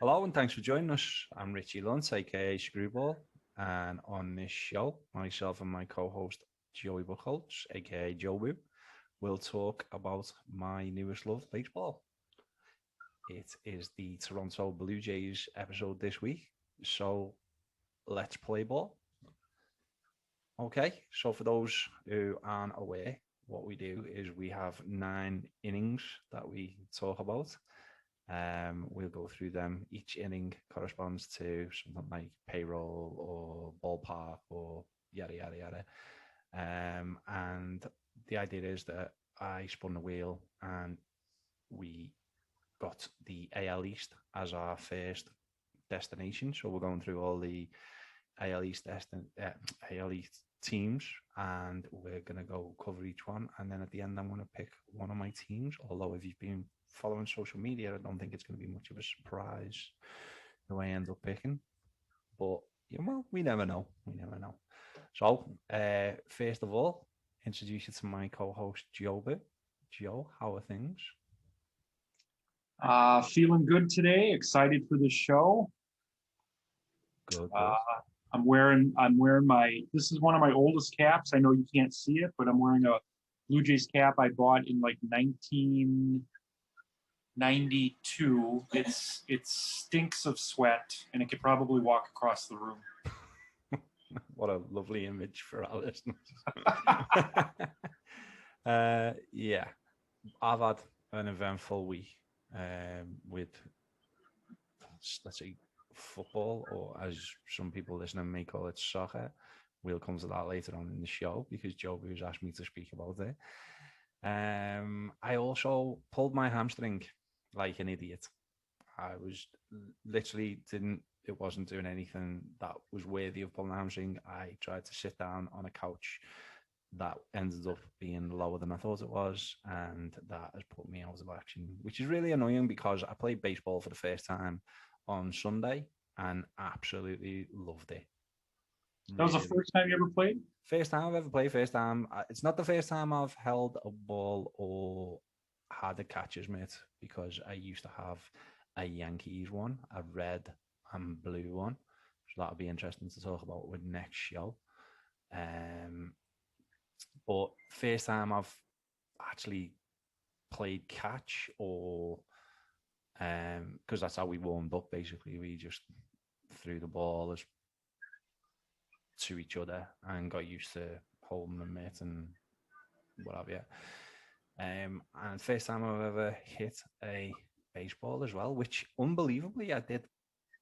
Hello and thanks for joining us. I'm Richie Luntz, aka Screwball, and on this show, myself and my co-host Joey Buchholz, aka JoBu, will talk about my newest love, baseball. It is the Toronto Blue Jays episode this week, so let's play ball. Okay, so for those who aren't aware, what we do is we have 9 innings that we talk about. We'll go through them. Each inning corresponds to something like payroll or ballpark or yada, yada, yada. And the idea is that I spun the wheel and we got the AL East as our first destination. So we're going through all the AL East, AL East teams and we're going to go cover each one. And then at the end, I'm going to pick one of my teams. Although if you've been following social media, I don't think it's going to be much of a surprise who I end up picking. But, well, we never know. We never know. So, first of all, introduce you to my co-host, JoBu. Joe, how are things? Feeling good today. Excited for the show. Good. I'm wearing my. This is one of my oldest caps. I know you can't see it, but I'm wearing a Blue Jays cap I bought in like 1992. It stinks of sweat, and it could probably walk across the room. What a lovely image for our listeners. Yeah, I've had an eventful week with, let's say, football, or as some people listening may call it, soccer. We'll come to that later on in the show because JoBu has asked me to speak about it. I also pulled my hamstring like an idiot. I was literally it wasn't doing anything that was worthy of pulling a hamstring. I tried to sit down on a couch that ended up being lower than I thought it was, and that has put me out of action, which is really annoying because I played baseball for the first time on Sunday and absolutely loved it. That was the first time you ever played? First time I've ever played. First time. It's not the first time I've held a ball or had a catcher's mitt because I used to have a Yankees one, a red and blue one. So that'll be interesting to talk about with next show. But first time I've actually played catch, or because that's how we warmed up. Basically, we just threw the ball to each other and got used to holding the mitt and what have you. And first time I've ever hit a baseball as well, which unbelievably I did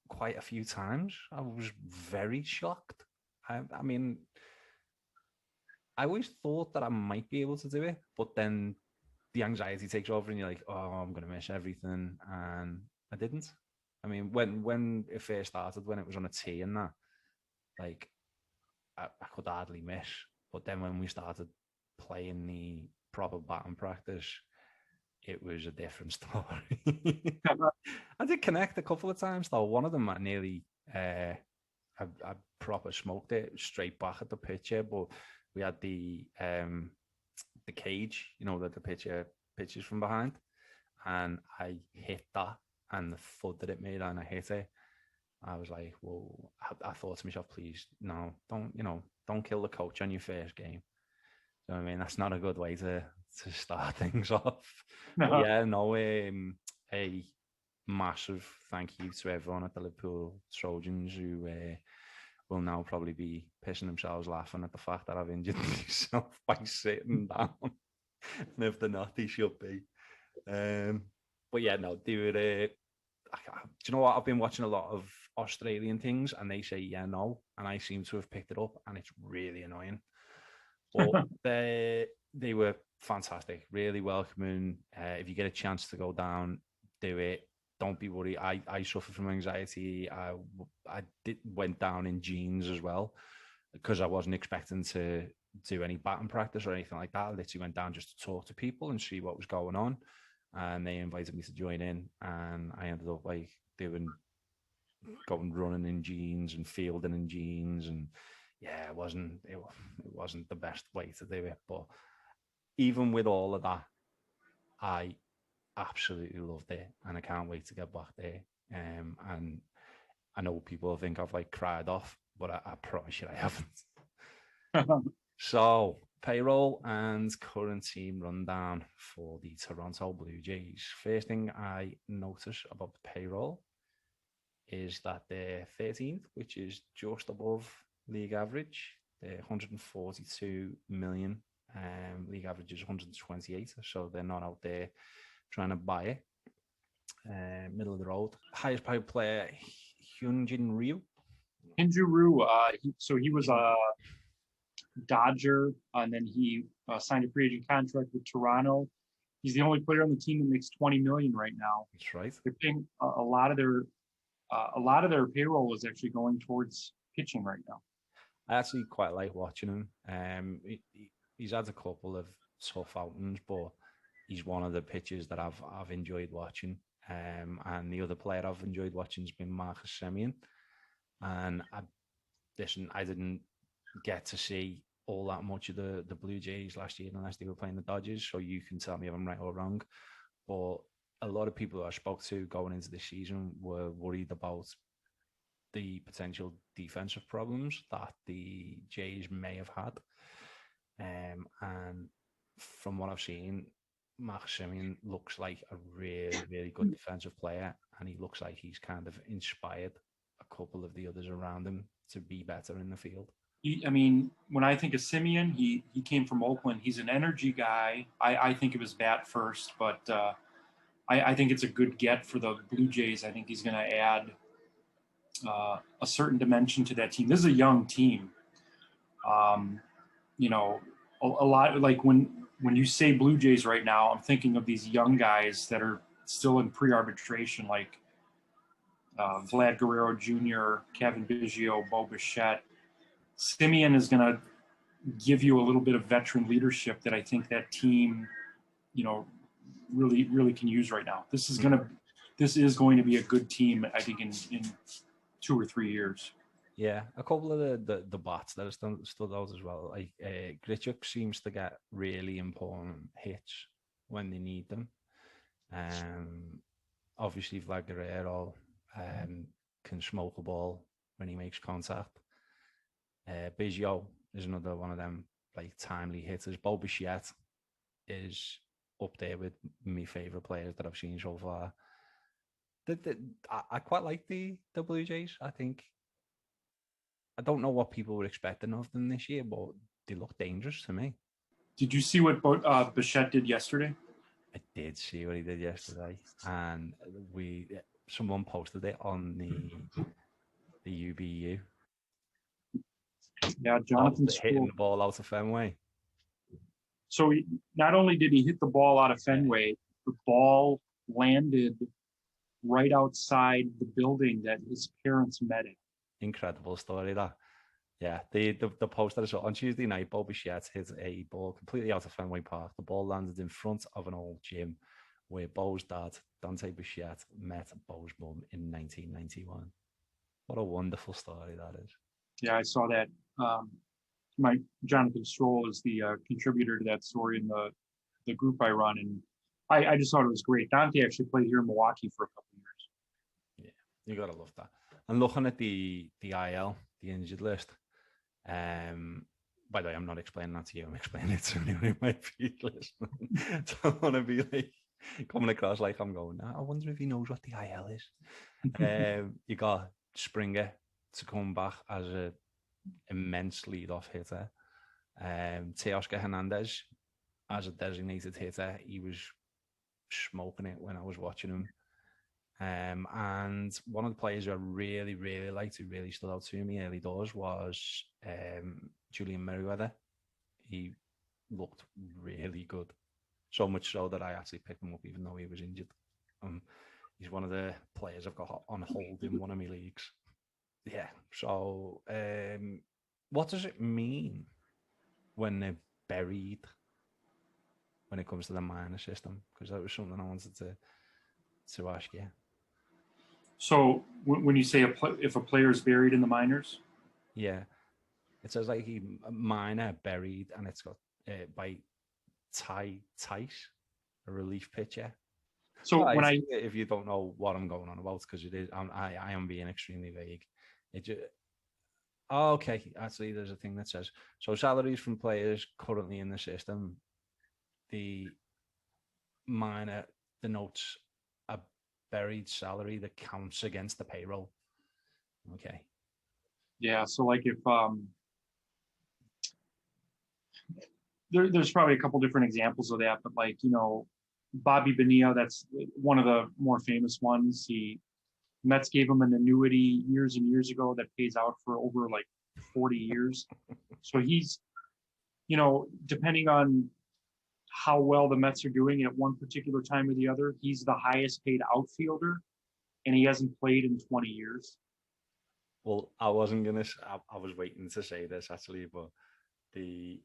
quite a few times. I was very shocked. I mean, I always thought that I might be able to do it, but then the anxiety takes over and you're like, oh, I'm going to miss everything. And I didn't. I mean, when it first started, when it was on a tee and that, like, I could hardly miss. But then when we started playing the proper batting practice, it was a different story. I did connect a couple of times, though. One of them, I nearly, I proper smoked it straight back at the pitcher, but we had the cage, that the pitcher pitches from behind, and I hit that, and the thud that it made, and I hit it. I was like, well, I thought to myself, please, no, don't kill the coach on your first game. So I mean, that's not a good way to start things off. No. But yeah, no, a massive thank you to everyone at the Liverpool Trojans who will now probably be pissing themselves laughing at the fact that I've injured myself by sitting down. And if they're not, they should be. But yeah, no, they were. Do you know what? I've been watching a lot of Australian things, and they say yeah, no, and I seem to have picked it up, and it's really annoying. But they were fantastic, really welcoming. If you get a chance to go down, do it. Don't be worried. I suffer from anxiety. I went down in jeans as well because I wasn't expecting to do any batting practice or anything like that. I literally went down just to talk to people and see what was going on. And they invited me to join in, and I ended up like going running in jeans and fielding in jeans, and yeah, it wasn't the best way to do it. But even with all of that, I absolutely loved it, and I can't wait to get back there. And I know people think I've like cried off, but I promise you I haven't. So, payroll and current team rundown for the Toronto Blue Jays. First thing I notice about the payroll is that they're 13th, which is just above league average. They're 142 million. League average is 128, so they're not out there trying to buy it. Middle of the road. Highest paid player, Hyunjin Ryu. Hinjuru, so he was a Dodger, and then he signed a free agent contract with Toronto. He's the only player on the team that makes 20 million right now. That's right. They're paying a lot of their payroll is actually going towards pitching right now. I actually quite like watching him. He's had a couple of tough outings, but he's one of the pitchers that I've enjoyed watching. And the other player I've enjoyed watching has been Marcus Semien. And I didn't get to see all that much of the Blue Jays last year unless they were playing the Dodgers. So you can tell me if I'm right or wrong. But a lot of people I spoke to going into this season were worried about the potential defensive problems that the Jays may have had. And from what I've seen, Marcus Semien looks like a really, really good defensive player, and he looks like he's kind of inspired a couple of the others around him to be better in the field. When I think of Semien, he came from Oakland. He's an energy guy. I think of his bat first, but I think it's a good get for the Blue Jays. I think he's going to add a certain dimension to that team. This is a young team. A lot like when you say Blue Jays right now, I'm thinking of these young guys that are still in pre-arbitration, like Vlad Guerrero Jr., Kevin Biggio, Bo Bichette. Semien is going to give you a little bit of veteran leadership that I think that team, really, really can use right now. This is going to be a good team, I think, in 2 or 3 years. Yeah, a couple of the bats that have stood out as well. Like Grichuk seems to get really important hits when they need them. Obviously, Vlad Guerrero can smoke a ball when he makes contact. Biggio is another one of them like timely hitters. Bo Bichette is up there with my favorite players that I've seen so far. I quite like the Blue Jays. I don't know what people were expecting of them this year, but they look dangerous to me. Did you see what Bichette did yesterday? I did see what he did yesterday, and someone posted it on the UBU. Yeah, Jonathan hitting the ball out of Fenway. So not only did he hit the ball out of Fenway, the ball landed right outside the building that his parents met in. Incredible story, that. Yeah, the post that I saw on Tuesday night, Bo Bichette hit a ball completely out of Fenway Park. The ball landed in front of an old gym where Bo's dad, Dante Bichette, met Bo's mum in 1991. What a wonderful story that is. Yeah, I saw that. Jonathan Stroll is the contributor to that story in the group I run, and I just thought it was great. Dante actually played here in Milwaukee for a couple of years. Yeah, you gotta love that. And looking at the IL, the injured list. By the way, I'm not explaining that to you. I'm explaining it to anyone who might be listening. Don't want to be like coming across like I'm going, I wonder if he knows what the IL is. You got Springer to come back as an immense lead-off hitter. Teoscar Hernandez as a designated hitter. He was smoking it when I was watching him. And one of the players who I really, really liked, who really stood out to me early doors, was Julian Merriweather. He looked really good. So much so that I actually picked him up even though he was injured. He's one of the players I've got on hold in one of my leagues. Yeah, so what does it mean when they're buried when it comes to the minor system? Because that was something I wanted to ask you. So when you say if a player is buried in the minors? Yeah. It says like he minor buried, and it's got by Ty Tice, a relief pitcher. So Well, when I if you don't know what I'm going on about, because it is, I am being extremely vague. It just, oh, okay, actually, there's a thing that says so salaries from players currently in the system. The minor denotes a buried salary that counts against the payroll. Okay. yeah, so like if there's probably a couple different examples of that, but like, you know, Bobby Bonilla, that's one of the more famous ones. Mets gave him an annuity years and years ago that pays out for over like 40 years. So he's, you know, depending on how well the Mets are doing at one particular time or the other, he's the highest paid outfielder, and he hasn't played in 20 years. Well, I wasn't gonna. I was waiting to say this actually, but the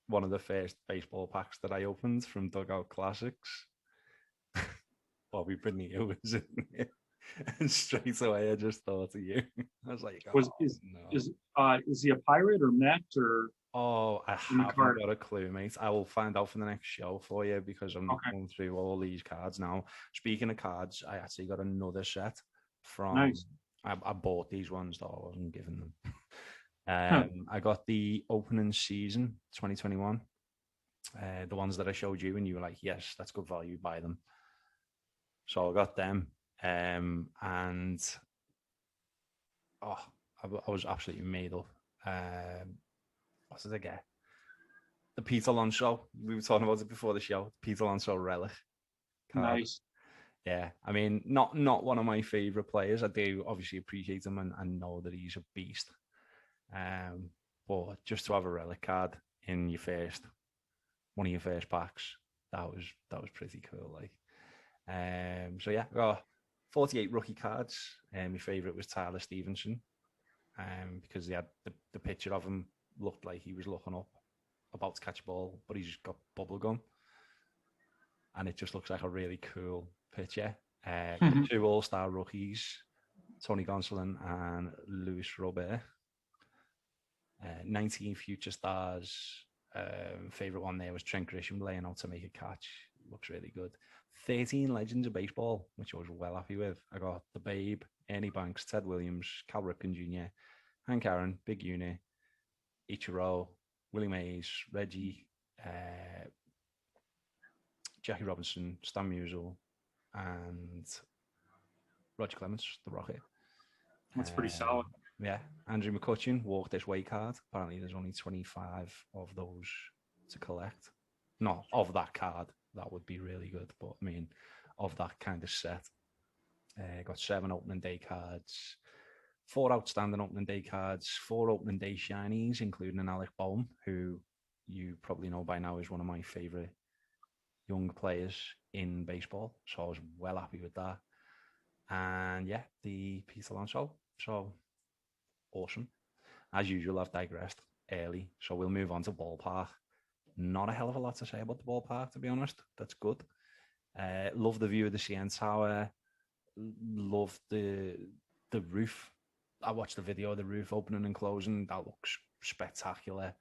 one of the first baseball packs that I opened from Dugout Classics, Bobby Bonilla was in it. And straight away, I just thought of you. I was like, Was oh no. is he a Pirate or Met or Oh, I in the haven't card? got a clue, mate. I will find out for the next show for you because I'm Okay, going through all these cards now. Speaking of cards, I actually got another set from. nice. I bought these ones though I wasn't given them. Huh. I got the opening season 2021, the ones that I showed you, and you were like, "Yes, that's good value. Buy them." So I got them, and oh, I was absolutely made up. What did I get? The Peter Alonso. We were talking about it before the show. Peter Alonso relic card. Nice. Yeah, I mean, not one of my favorite players. I do obviously appreciate him and know that he's a beast. But just to have a relic card in your first one of your first packs, that was pretty cool. Like, so yeah, I got 48 rookie cards. My favorite was Tyler Stevenson, because he had the picture of him looked like he was looking up, about to catch a ball, but he's got bubble gum, and it just looks like a really cool picture. Got two All-Star rookies, Tony Gonsolin and Luis Robert. 19 future stars. Favorite one there was Trent Grisham laying out to make a catch. Looks really good. 13 legends of baseball, which I was well happy with. I got the Babe, Ernie Banks, Ted Williams, Cal Ripken Jr., Hank Aaron, Big Uni, Ichiro, Willie Mays, Reggie, Jackie Robinson, Stan Musial, and Roger Clemens, the Rocket. That's pretty solid. Yeah, Andrew McCutcheon, Walk This Way card. Apparently, there's only 25 of those to collect. Not of that card. That would be really good. But I mean, of that kind of set. Got 7 opening day cards, 4 outstanding opening day cards, 4 opening day shinies, including an Alec Bohm, who you probably know by now is one of my favorite young players in baseball. So I was well happy with that. And yeah, the Pete Alonso. So awesome. As usual, I've digressed early, so we'll move on to ballpark. Not a hell of a lot to say about the ballpark, to be honest. That's good. Love the view of the CN Tower. Love the roof. I watched the video of the roof opening and closing. That looks spectacular.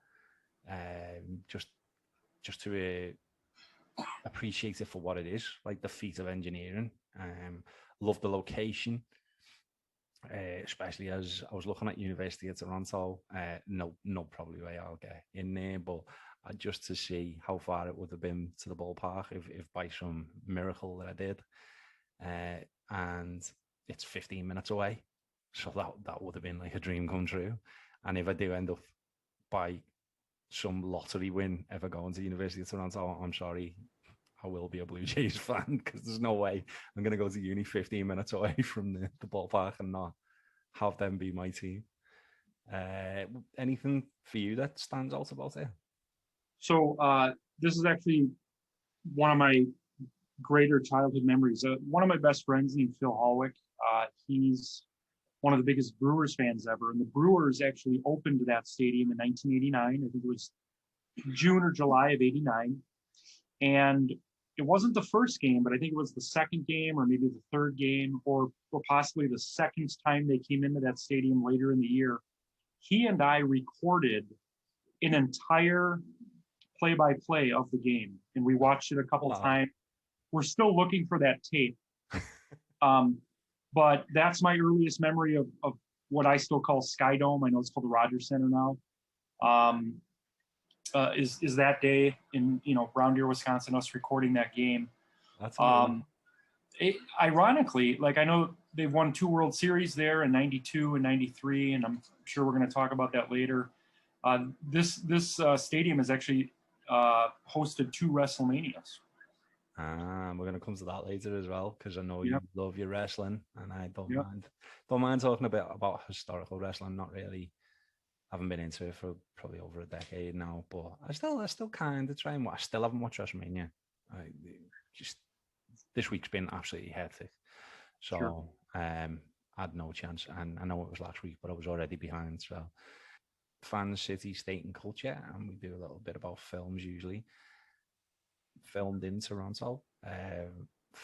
Just to appreciate it for what it is, like the feat of engineering. Love the location. Especially as I was looking at University of Toronto. No probably way I'll get in there, but just to see how far it would have been to the ballpark if by some miracle that I did. And it's 15 minutes away, so that would have been like a dream come true. And if I do end up by some lottery win ever going to University of Toronto, I'm sorry, I will be a Blue Jays fan, because there's no way I'm going to go to uni 15 minutes away from the ballpark and not have them be my team. Anything for you that stands out about it? So this is actually one of my greater childhood memories. One of my best friends named Phil Hallwick. He's one of the biggest Brewers fans ever, and the Brewers actually opened that stadium in 1989. I think it was June or July of '89, and it wasn't the first game, but I think it was the second game or maybe the third game or possibly the second time they came into that stadium later in the year. He and I recorded an entire play-by-play of the game, and we watched it a couple times. we're still looking for that tape. But that's my earliest memory of what I still call Sky Dome. I know it's called the Rogers Center now. Is that day in Brown Deer, Wisconsin, us recording that game. That's amazing. Ironically, like I know they've won 2 World Series there in '92 and '93, and I'm sure we're going to talk about that later. This stadium has actually hosted 2 WrestleManias. We're going to come to that later as well, because I know you Yep. love your wrestling, and I don't Yep. mind. Don't mind talking a bit about historical wrestling. Not really. Haven't been into it for probably over a decade now, but I still kind of try and watch. I still haven't watched WrestleMania. Just this week's been absolutely hectic, so Sure. I had no chance. And I know it was last week, but I was already behind. So, fan, city, state, and culture, and we do a little bit about films usually. Filmed in Toronto,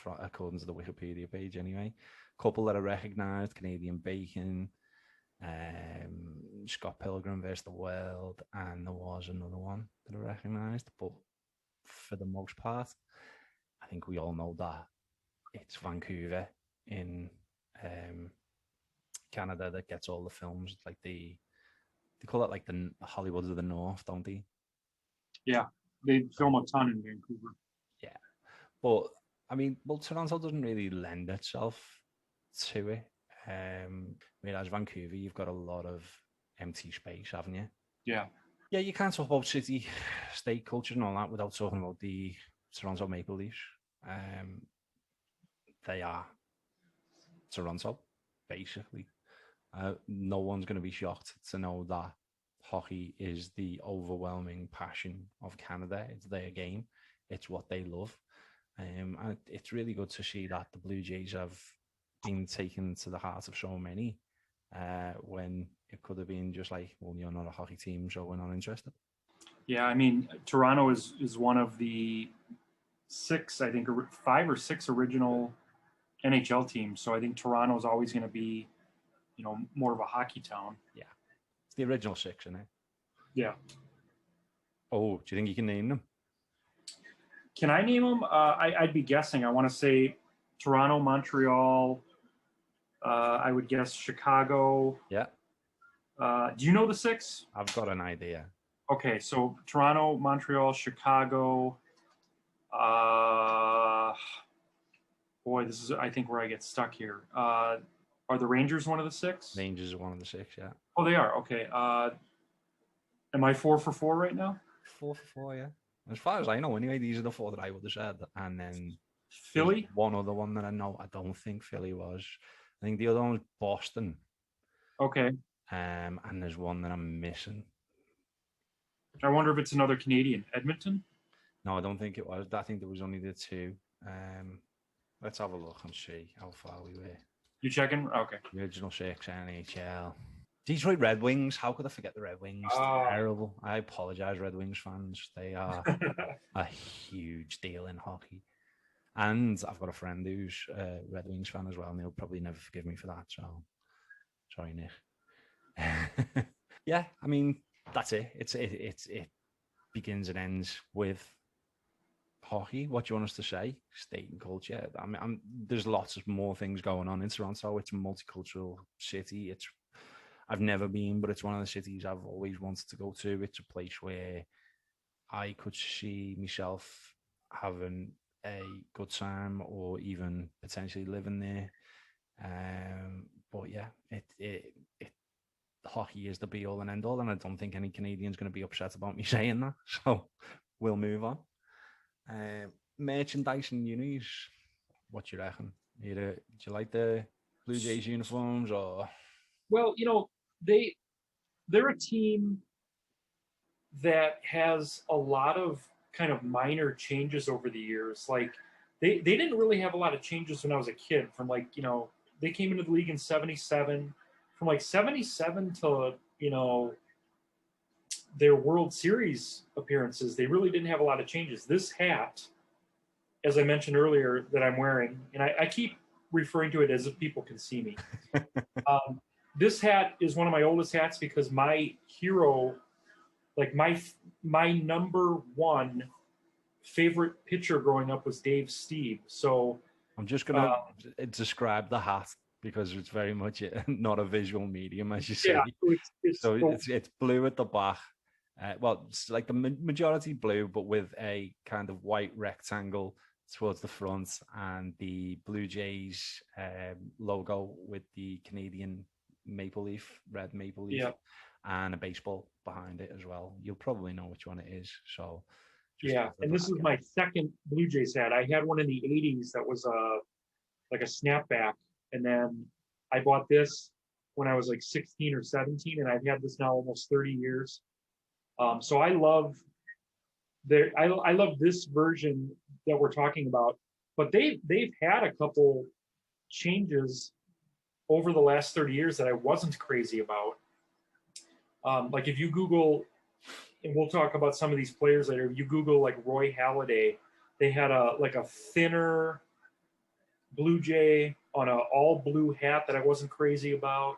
according to the Wikipedia page, anyway. Couple that are recognised: Canadian Bacon, Scott Pilgrim vs. the World, and there was another one that I recognised. But for the most part, I think we all know that it's Vancouver in Canada that gets all the films. Like they call it like the Hollywood of the North, don't they? Yeah, they film a ton in Vancouver. Yeah, but I mean, well, Toronto doesn't really lend itself to it. Whereas Vancouver, you've got a lot of empty space, haven't you? Yeah. Yeah, you can't talk about city, state culture and all that without talking about the Toronto Maple Leafs. They are Toronto, basically. No one's going to be shocked to know that hockey is the overwhelming passion of Canada. It's their game. It's what they love. And it's really good to see that the Blue Jays have been taken to the heart of so many when it could have been just like, well, you're not a hockey team, so we're not interested. Yeah, I mean, Toronto is one of the 6, I think, 5 or 6 original NHL teams. So I think Toronto is always going to be, more of a hockey town. Yeah, it's the original 6, isn't it? Yeah. Oh, do you think you can name them? Can I name them? I'd be guessing. I want to say Toronto, Montreal. I would guess Chicago. Yeah. Do you know the 6? I've got an idea. Okay, so Toronto, Montreal, Chicago. Boy, this is, I think, where I get stuck here. Are the Rangers one of the 6? Rangers are one of the 6, yeah. Oh, they are. Okay. Am I 4 for 4 right now? 4 for 4, yeah. As far as I know, anyway, these are the 4 that I would have said. And then Philly? One other one that I know. I don't think Philly was. I think the other one was Boston. Okay. And there's one that I'm missing. I wonder if it's another Canadian. Edmonton? No, I don't think it was. I think there was only the 2. Let's have a look and see how far we were. You checking? Okay. The original 6 NHL. Detroit Red Wings. How could I forget the Red Wings? Terrible. I apologize, Red Wings fans. They are a huge deal in hockey. And I've got a friend who's a Red Wings fan as well, and he'll probably never forgive me for that. So, sorry, Nick. Yeah, I mean, that's it. It begins and ends with hockey. What do you want us to say? State and culture. I mean, there's lots of more things going on in Toronto. It's a multicultural city. I've never been, but it's one of the cities I've always wanted to go to. It's a place where I could see myself having a good time or even potentially living there. But yeah, hockey is the be all and end all, and I don't think any Canadian's going to be upset about me saying that. So we'll move on. Merchandise and unis. What do you reckon? Do you like the Blue Jays uniforms or? Well, they're a team that has a lot of kind of minor changes over the years. Like they didn't really have a lot of changes when I was a kid. From they came into the league in '77. From like '77 to their World Series appearances, they really didn't have a lot of changes. This hat, as I mentioned earlier, that I'm wearing, and I keep referring to it as if people can see me. This hat is one of my oldest hats because my hero, like my number one favorite pitcher growing up was Dave Stieb. So I'm just gonna describe the hat because it's very much not a visual medium, as you say. yeah, So it's blue at the back. Well, it's like the majority blue, but with a kind of white rectangle towards the front, and the Blue Jays logo with the Canadian maple leaf, red maple leaf, yeah. and a baseball behind it as well. You'll probably know which one it is. So Yeah, and this is my second Blue Jays hat. I had one in the '80s that was like a snapback, and then I bought this when I was like 16 or 17, and I've had this now almost 30 years. So I love I love this version that we're talking about, but they've had a couple changes over the last 30 years that I wasn't crazy about. Like if you Google, and we'll talk about some of these players later. If you Google like Roy Halladay, they had a thinner Blue Jay on an all blue hat that I wasn't crazy about.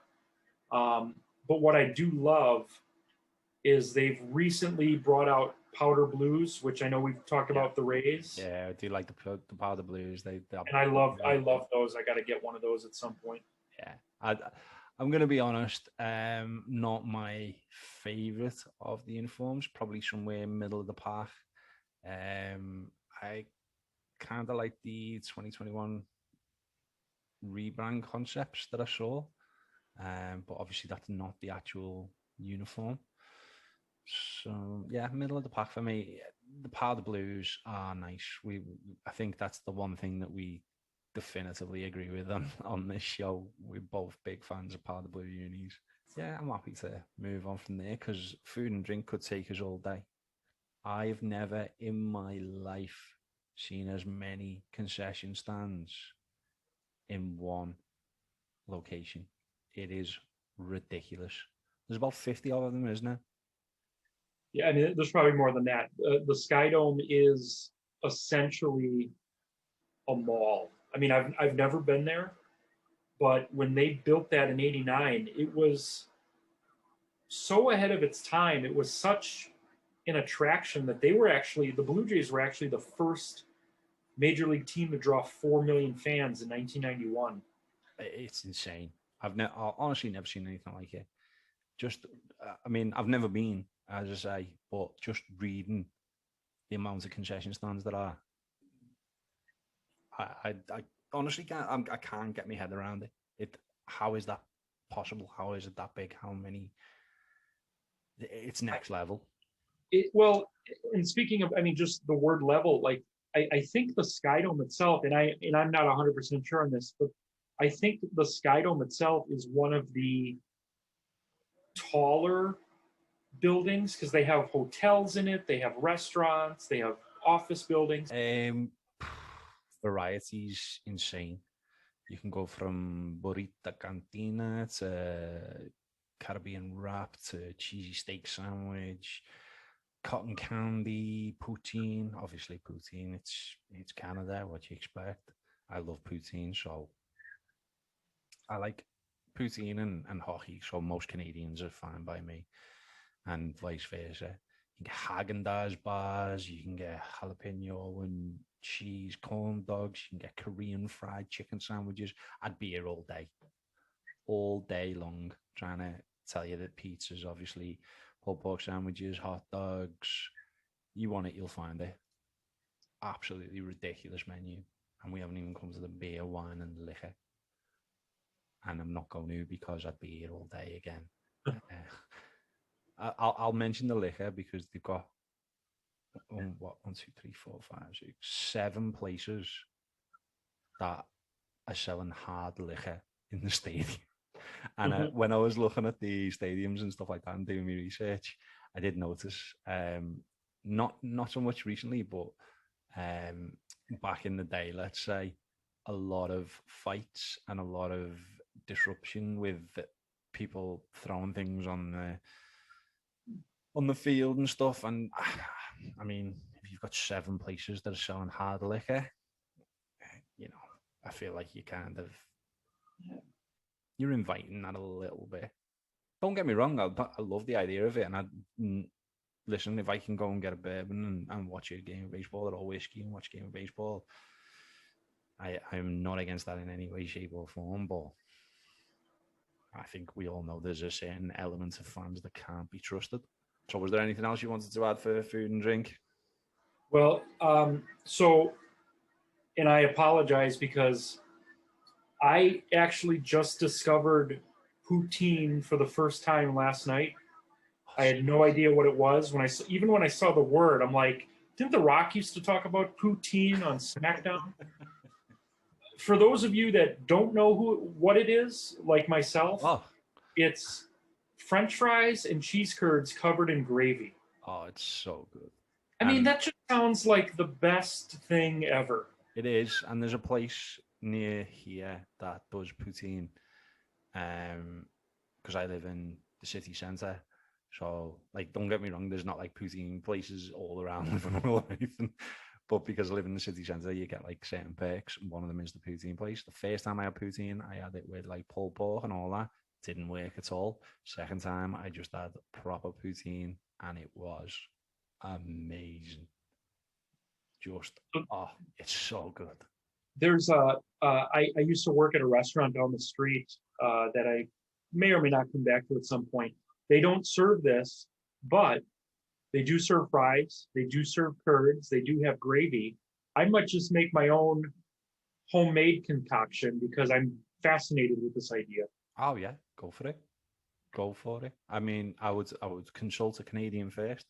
But what I do love is they've recently brought out powder blues, which I know we've talked about the Rays. Yeah, I do like the powder blues. And I love those. I got to get one of those at some point. Yeah, I'm going to be honest. Not my favorite of the uniforms. Probably somewhere middle of the pack. I kind of like the 2021 rebrand concepts that I saw, but obviously that's not the actual uniform. So yeah, middle of the pack for me. The powder blues are nice. I think that's the one thing that we definitively agree with on this show. We're both big fans of powder blue unis. Yeah, I'm happy to move on from there because food and drink could take us all day. I've never in my life seen as many concession stands in one location. It is ridiculous. There's about 50 of them, isn't there? Yeah, I mean, there's probably more than that. The Sky Dome is essentially a mall. I mean, I've never been there, but when they built that in '89, it was so ahead of its time. It was such an attraction that the Blue Jays were actually the first major league team to draw 4 million fans in 1991. It's insane. I've honestly never seen anything like it. Just, I mean, I've never been, as I say, but just reading the amount of concession stands that are, I honestly can't. I can't get my head around it. How is that possible? How is it that big? How many? It's next level. Well, and speaking of, I mean, just the word level, like I think the Sky Dome itself, and I'm not 100% sure on this, but I think the Sky Dome itself is one of the taller buildings because they have hotels in it, they have restaurants, they have office buildings. Variety's insane. You can go from burrito cantina to Caribbean wrap to cheesy steak sandwich, cotton candy, poutine. Obviously, poutine. It's Canada. What you expect? I love poutine, so I like poutine and hockey. So most Canadians are fine by me, and vice versa. You can get Haagen-Dazs bars. You can get jalapeno and cheese corn dogs. You can get Korean fried chicken sandwiches. I'd be here all day long, trying to tell you that pizzas, obviously, pulled pork sandwiches, hot dogs. You want it, you'll find it. Absolutely ridiculous menu. And we haven't even come to the beer, wine, and liquor. And I'm not going to because I'd be here all day again. I'll mention the liquor because they've got 1, 2, 3, 4, 5, 6, 7 places that are selling hard liquor in the stadium. And when I was looking at the stadiums and stuff like that and doing my research, I did notice, not so much recently, but back in the day, let's say, a lot of fights and a lot of disruption with people throwing things on the field and stuff. And I mean, if you've got 7 places that are selling hard liquor, I feel like you kind of you're inviting that a little bit. Don't get me wrong, I love the idea of it, and listen, if I can go and get a bourbon and watch a game of baseball, or whiskey and watch a game of baseball, I'm not against that in any way, shape, or form. But I think we all know there's a certain element of fans that can't be trusted. So, was there anything else you wanted to add for food and drink? Well, so, and I apologize because I actually just discovered poutine for the first time last night. I had no idea what it was even when I saw the word. I'm like, didn't The Rock used to talk about poutine on SmackDown? For those of you that don't know what it is, like myself, it's French fries and cheese curds covered in gravy. Oh, it's so good. I mean, that just sounds like the best thing ever. It is, and there's a place near here that does poutine, because I live in the city centre. So, like, don't get me wrong, there's not like poutine places all around Liverpool or anything. But because I live in the city centre, you get like certain perks. One of them is the poutine place. The first time I had poutine, I had it with like pulled pork and all that. Didn't work at all. Second time, I just had proper poutine, and it was amazing. Just, it's so good. There's I used to work at a restaurant down the street that I may or may not come back to at some point. They don't serve this, but they do serve fries. They do serve curds. They do have gravy. I might just make my own homemade concoction because I'm fascinated with this idea. Oh yeah, go for it. Go for it. I mean, I would consult a Canadian first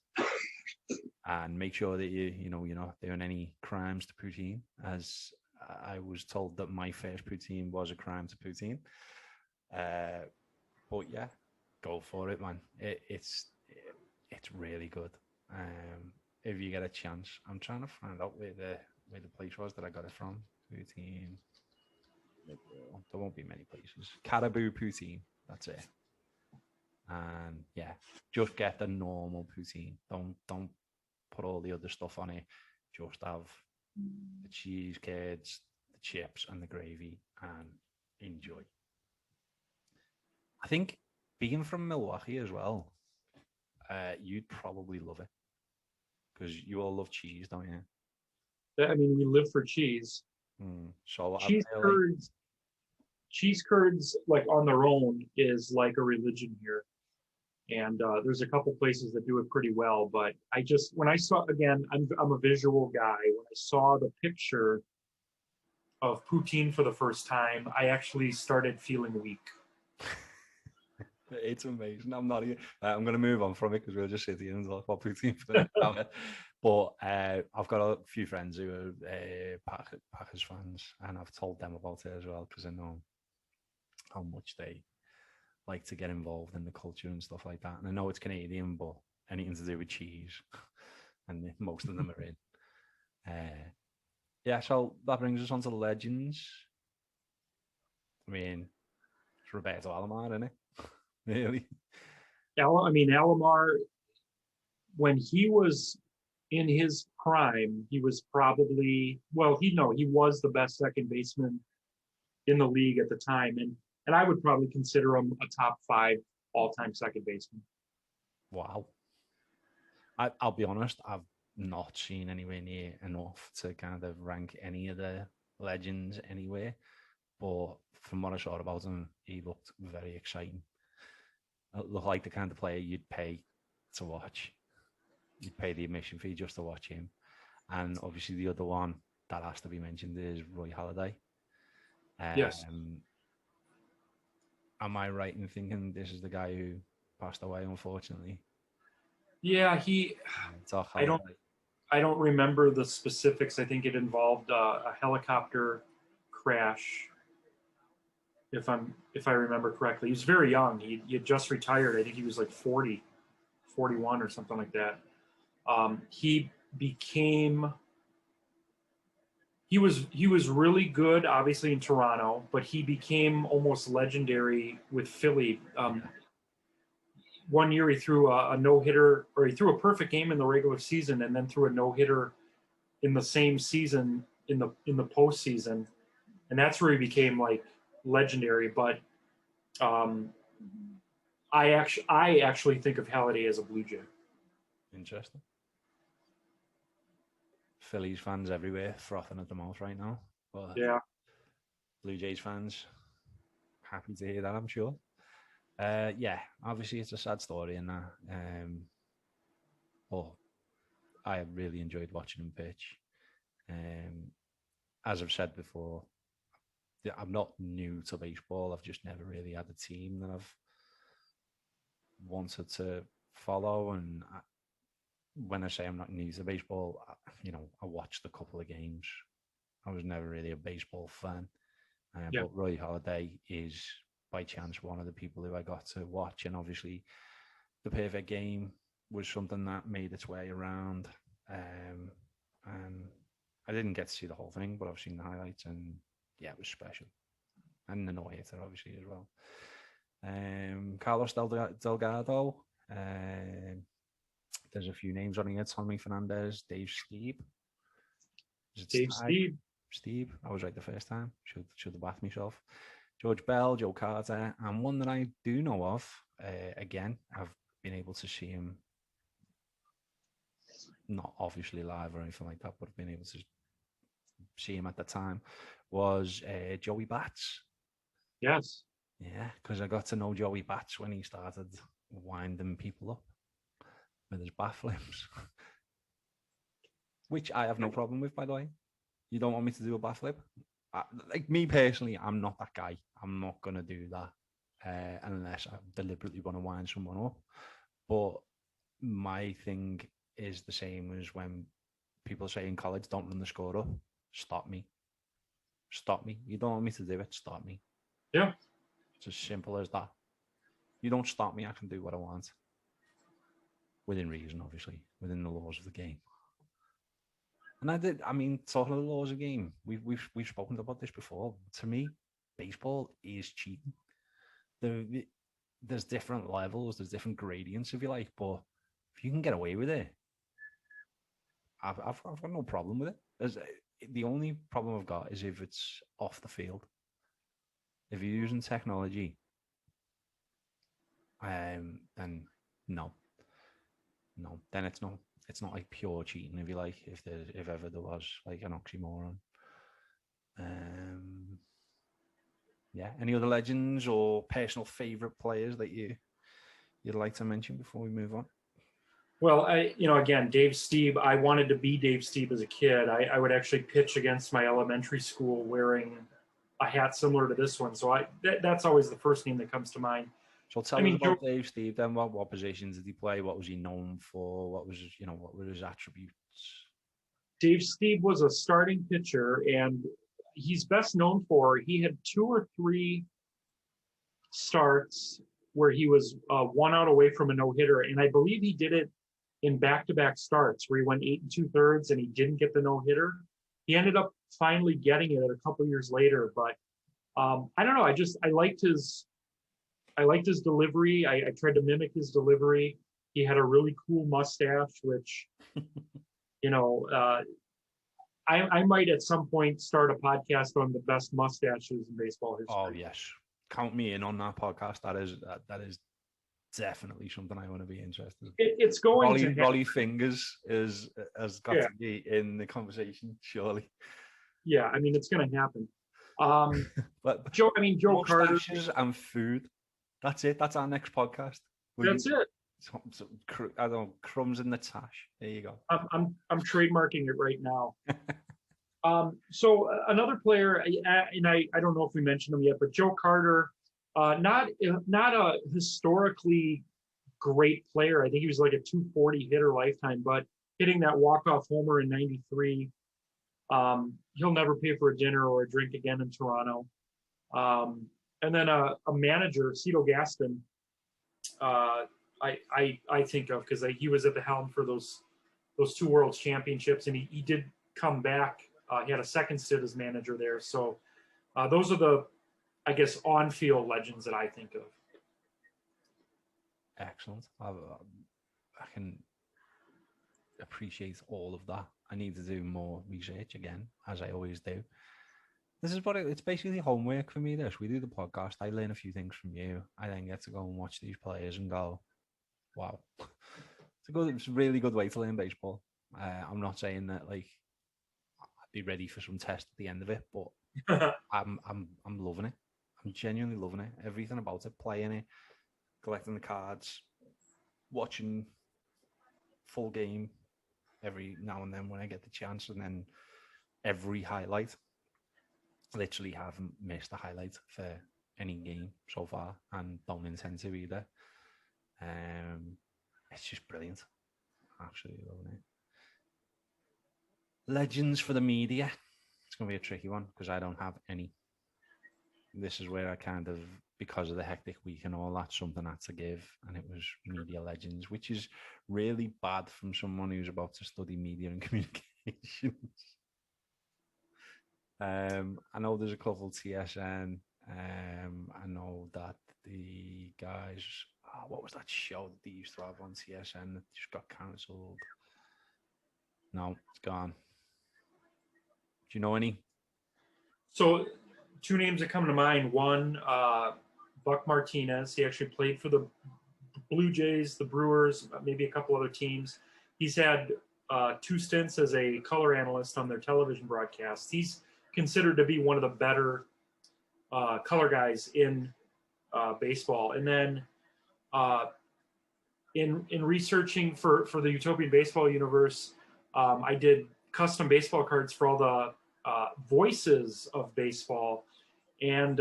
and make sure that you're not doing any crimes to poutine, as I was told that my first poutine was a crime to poutine. But yeah, go for it, man. It's really good. If you get a chance, I'm trying to find out where the place was that I got it from. Poutine. There won't be many places. Caribou poutine. That's it. And yeah, just get the normal poutine. Don't put all the other stuff on it. Just have the cheese curds, the chips, and the gravy, and enjoy. I think being from Milwaukee as well, you'd probably love it because you all love cheese, don't you? I mean, we live for cheese. So cheese curds, like on their own, is like a religion here. And there's a couple places that do it pretty well. But when I saw, again, I'm a visual guy. When I saw the picture of poutine for the first time, I actually started feeling weak. It's amazing. I'm not. I'm going to move on from it because we'll just sit here and talk about poutine for the next hour. But I've got a few friends who are Packers fans, and I've told them about it as well because I know how much they like to get involved in the culture and stuff like that. And I know it's Canadian, but anything to do with cheese, and most of them are in. Yeah, so that brings us on to the legends. I mean, it's Roberto Alomar, isn't it? Really? Alomar, when he was in his prime, he was probably, he was the best second baseman in the league at the time. And I would probably consider him a top 5 all-time second baseman. Wow. I'll be honest, I've not seen anywhere near enough to kind of rank any of the legends anywhere. But from what I saw about him, he looked very exciting. It looked like the kind of player you'd pay to watch. You'd pay the admission fee just to watch him. And obviously the other one that has to be mentioned is Roy Halladay. Yes. Am I right in thinking this is the guy who passed away, unfortunately? Yeah, I don't remember the specifics. I think it involved a helicopter crash, if I remember correctly. He was very young. He had just retired. I think he was like 40, 41 or something like that. He was really good, obviously, in Toronto, but he became almost legendary with Philly. One year he threw a no-hitter, or he threw a perfect game in the regular season and then threw a no-hitter in the same season in the postseason. And that's where he became like legendary. But I actually think of Halladay as a Blue Jay. Interesting. Phillies fans everywhere frothing at the mouth right now. But Yeah. Blue Jays fans, happy to hear that, I'm sure. Yeah, obviously it's a sad story and that. But I really enjoyed watching him pitch. As I've said before, I'm not new to baseball. I've just never really had a team that I've wanted to follow. And when I say I'm not new to baseball, I watched a couple of games. I was never really a baseball fan. But Roy Halladay is, by chance, one of the people who I got to watch. And obviously, The Perfect Game was something that made its way around. And I didn't get to see the whole thing, but I've seen the highlights. And yeah, it was special. And the no-hitter, obviously, as well. Carlos Delgado. There's a few names on here. Tommy Fernandez, Dave Stieb. Steve. I was right the first time. Should have bathed myself. George Bell, Joe Carter, and one that I do know of. Again, I've been able to see him, not obviously live or anything like that, but I've been able to see him at the time. Was Joey Bats. Yes. Yeah, because I got to know Joey Bats when he started winding people up with his bat flips, which I have no problem with, by the way. You don't want me to do a bat flip? Like me personally, I'm not that guy. I'm not going to do that unless I deliberately want to wind someone up. But my thing is the same as when people say in college, don't run the score up. Stop me. You don't want me to do it. Stop me. Yeah. It's as simple as that. You don't stop me. I can do what I want. Within reason, obviously. Within the laws of the game. And talking of the laws of the game, we've spoken about this before. To me, baseball is cheating. There's different levels, there's different gradients, if you like, but if you can get away with it, I've got no problem with it. The only problem I've got is if it's off the field. If you're using technology, then no, then it's not. It's not like pure cheating, if you like. If ever there was like an oxymoron. Yeah. Any other legends or personal favorite players that you'd like to mention before we move on? Well, again, Dave Stieb. I wanted to be Dave Stieb as a kid. I would actually pitch against my elementary school wearing a hat similar to this one. So that's always the first name that comes to mind. So tell us about Dave Stieb then. What positions did he play? What was he known for? What were his attributes? Dave Stieb was a starting pitcher, and he's best known for, he had 2 or 3 starts where he was 1 out away from a no-hitter, and I believe he did it in back-to-back starts where he went 8 2/3 and he didn't get the no-hitter. He ended up finally getting it a couple years later, but I don't know. I liked his delivery. I tried to mimic his delivery. He had a really cool mustache, which, I might at some point start a podcast on the best mustaches in baseball history. Oh yes, count me in on that podcast. That is definitely something I want to be interested in. It's going to Rolly Fingers has got to be in the conversation, surely. Yeah, it's going to happen. But Joe Carter and food. That's it. That's our next podcast. That's it. I don't know, crumbs in the tash. There you go. I'm trademarking it right now. So another player, and I don't know if we mentioned him yet, but Joe Carter, not a historically great player. I think he was like a 240 hitter lifetime, but hitting that walk-off homer in '93, he'll never pay for a dinner or a drink again in Toronto. And then a manager, Cito Gaston, I think of because he was at the helm for those 2 World Championships, and he did come back. He had a second stint as manager there. So those are the, I guess, on-field legends that I think of. Excellent. I can appreciate all of that. I need to do more research again, as I always do. This is it's basically homework for me. We do the podcast. I learn a few things from you. I then get to go and watch these players and go, wow, it's It's a really good way to learn baseball. I'm not saying that like I'd be ready for some test at the end of it, but I'm loving it. I'm genuinely loving it. Everything about it, playing it, collecting the cards, watching full game every now and then when I get the chance, and then every highlight. Literally haven't missed a highlight for any game so far, and don't intend to either. It's just brilliant. Absolutely loving it. Legends for the media. It's going to be a tricky one because I don't have any. This is where I kind of, because of the hectic week and all that, something I had to give, and it was media legends, which is really bad from someone who's about to study media and communications. I know there's a couple TSN. I know that the guys, what was that show that they used to have on TSN that just got cancelled? No, it's gone. Do you know any? So, two names that come to mind. One, Buck Martinez. He actually played for the Blue Jays, the Brewers, maybe a couple other teams. He's had 2 stints as a color analyst on their television broadcasts. He's considered to be one of the better color guys in baseball. And then in researching for the Utopian Baseball universe, I did custom baseball cards for all the voices of baseball. And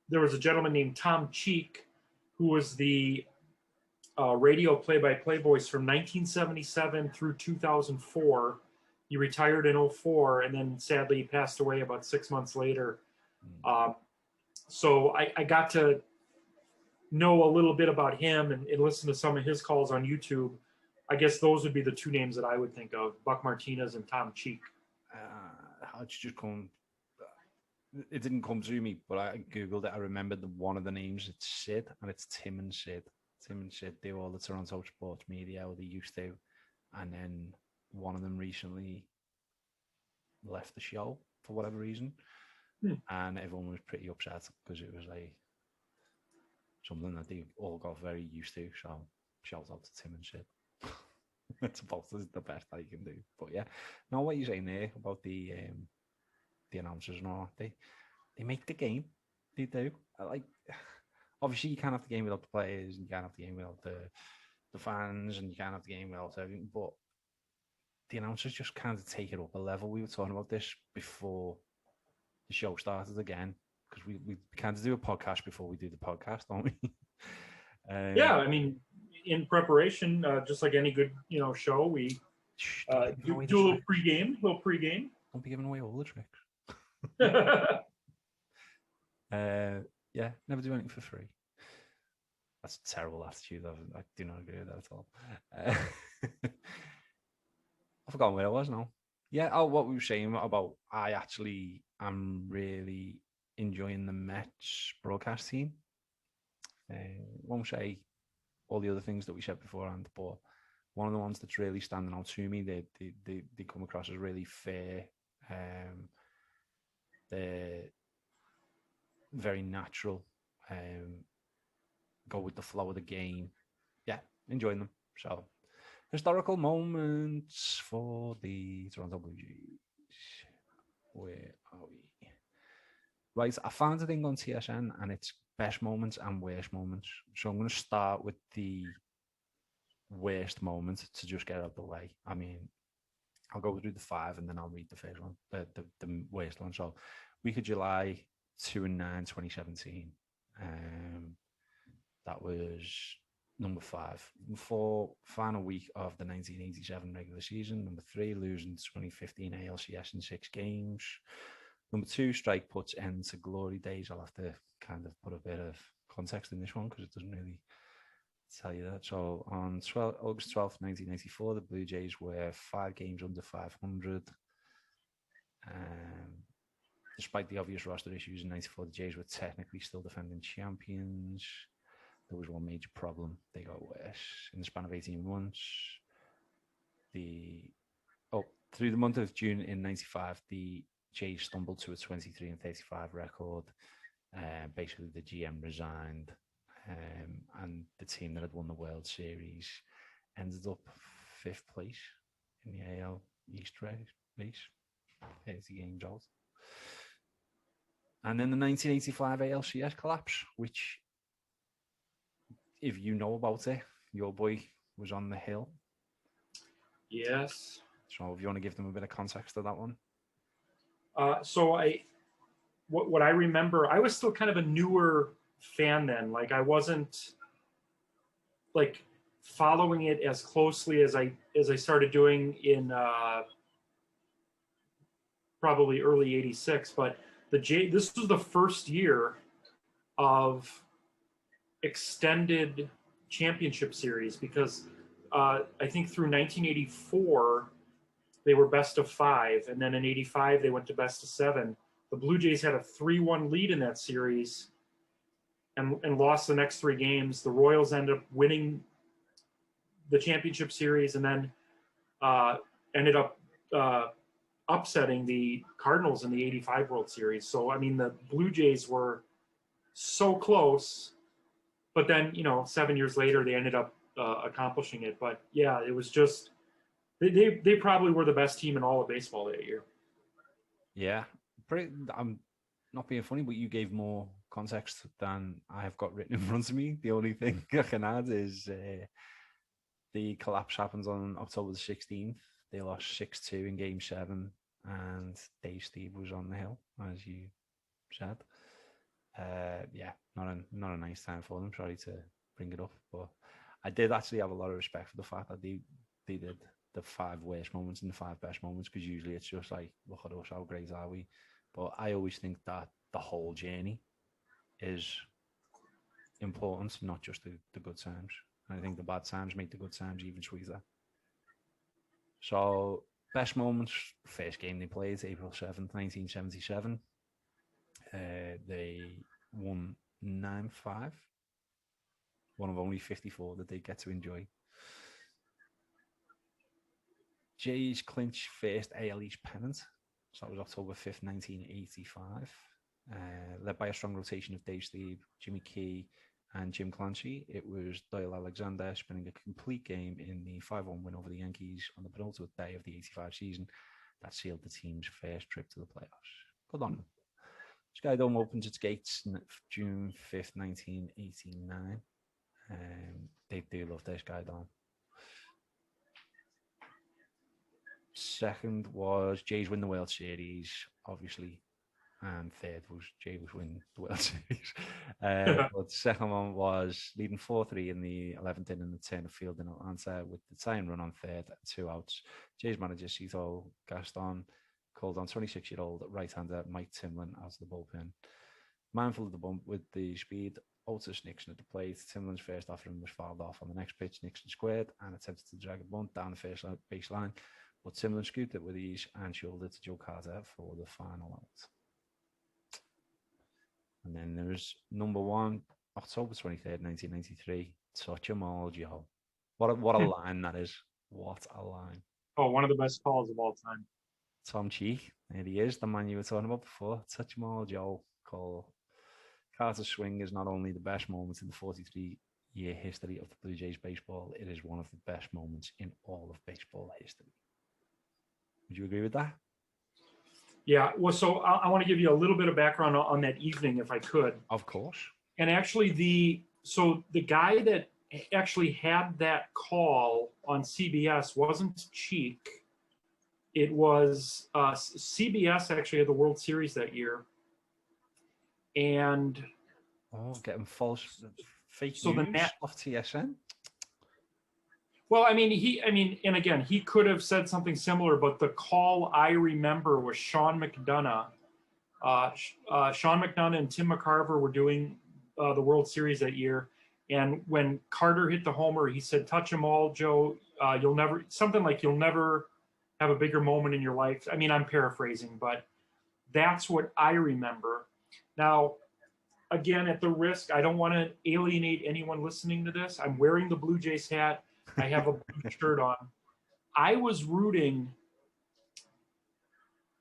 there was a gentleman named Tom Cheek, who was the radio play-by-play voice from 1977 through 2004. He retired in 2004, and then sadly he passed away about 6 months later. So I got to know a little bit about him and listen to some of his calls on YouTube. I guess those would be the 2 names that I would think of, Buck Martinez and Tom Cheek. How'd you just come? It didn't come to me, but I Googled it. I remembered one of the names. It's Sid, and it's Tim and Sid. Tim and Sid do all the Toronto sports media, or they used to. And then one of them recently left the show for whatever reason. And everyone was pretty upset because it was like something that they all got very used to. So shout out to Tim and Sid. It's about the best I can do. But yeah, know what you're saying there about the announcers and all that. They make the game. They do. Like, obviously you can't have the game without the players, and you can't have the game without the fans, and you can't have the game without everything. But the announcers just kind of take it up a level. We were talking about this before the show started again, because we kind of do a podcast before we do the podcast, don't we? Yeah, I mean, in preparation, just like any good show, we do a little pregame. Don't be giving away all the tricks. Yeah, never do anything for free. That's a terrible attitude. I do not agree with that at all. I've forgotten where I was now. Yeah, what we were saying about I actually am really enjoying the Mets broadcast team. Won't say all the other things that we said beforehand, but one of the ones that's really standing out to me, they come across as really fair. They're very natural. Go with the flow of the game. Yeah, enjoying them. So, historical moments for the Toronto Blue Jays. Where are we? Right, I found a thing on TSN, and it's best moments and worst moments. So I'm going to start with the worst moment to just get out of the way. I mean, I'll go through the 5 and then I'll read the first one, the worst one. So, week of July 2 and 9, 2017. That was number 5. For final week of the 1987 regular season. Number 3, losing 2015 ALCS in 6 games. Number 2, strike puts end to glory days. I'll have to kind of put a bit of context in this one because it doesn't really tell you that. So on August 12th, 1984, the Blue Jays were 5 games under 500. Despite the obvious roster issues in 94, the Jays were technically still defending champions. There was one major problem. They got worse. In the span of 18 months, through the month of June in 95, the Jays stumbled to a 23 and 35 record. Basically, the GM resigned, and the team that had won the World Series ended up 5th place in the AL East race. 80 games out. And then the 1985 ALCS collapse, which, if you know about it, your boy was on the hill. Yes. So if you want to give them a bit of context to that one. What I remember, I was still kind of a newer fan then. Like I wasn't like following it as closely as I started doing in probably early '86. But this was the first year of extended championship series because I think through 1984 they were best of 5, and then in '85 they went to best of 7. The Blue Jays had a 3-1 lead in that series and lost the next 3 games. The Royals ended up winning the championship series and then ended up upsetting the Cardinals in the '85 World Series. So, I mean, the Blue Jays were so close, but then, 7 years later, they ended up accomplishing it. But, yeah, it was just they probably were the best team in all of baseball that year. Yeah. I'm not being funny, but you gave more context than I have got written in front of me. The only thing I can add is the collapse happens on October the 16th. They lost 6-2 in Game 7, and Dave Steve was on the hill, as you said. Yeah, not a nice time for them. Sorry to bring it up, but I did actually have a lot of respect for the fact that they did the 5 worst moments and the 5 best moments, because usually it's just like, look at us, how great are we? But I always think that the whole journey is important, not just the good times. And I think the bad times make the good times even sweeter. So, best moments, first game they played, April 7th, 1977. They won 9-5. One of only 54 that they get to enjoy. Jays clinch first AL East pennant. So that was October 5th, 1985. Led by a strong rotation of Dave Steve, Jimmy Key, and Jim Clancy. It was Doyle Alexander spinning a complete game in the 5-1 win over the Yankees on the penultimate day of the '85 season that sealed the team's first trip to the playoffs. Good on them. Skydome opens its gates June 5th, 1989. They do love their Skydome. Second was Jays win the World Series, obviously. And third was Jays win the World Series. But the second one was leading 4-3 in the 11th inning in the turn of field in Atlanta with the tying run on third, 2 outs. Jays manager Cito Gaston called on 26-year-old right-hander Mike Timlin out of the bullpen. Mindful of the bump with the speed, Otis Nixon at the plate. Timlin's first offering was fouled off on the next pitch. Nixon squared and attempted to drag a bunt down the first baseline, but Timlin scooped it with ease and shouldered to Joe Carter for the final out. And then there was number 1, October 23rd, 1993, Touch 'em all, Joe. What a line that is. What a line. Oh, one of the best calls of all time. Tom Cheek, there he is, the man you were talking about before. Touch 'em all, Joe. Call. Carter's swing is not only the best moment in the 43-year history of the Blue Jays baseball, it is one of the best moments in all of baseball history. Would you agree with that? Yeah, well, so I want to give you a little bit of background on that evening, if I could. Of course. And actually, the guy that actually had that call on CBS wasn't Cheek. It was CBS actually had the World Series that year. And getting false fake so news off TSN. Well, and again, he could have said something similar, but the call I remember was Sean McDonough. Sean McDonough and Tim McCarver were doing the World Series that year, and when Carter hit the homer, he said, "Touch 'em all, Joe. You'll never," something like, "You'll never have a bigger moment in your life." I mean, I'm paraphrasing, but that's what I remember. Now, again, at the risk, I don't want to alienate anyone listening to this. I'm wearing the Blue Jays hat. I have a blue shirt on. I was rooting.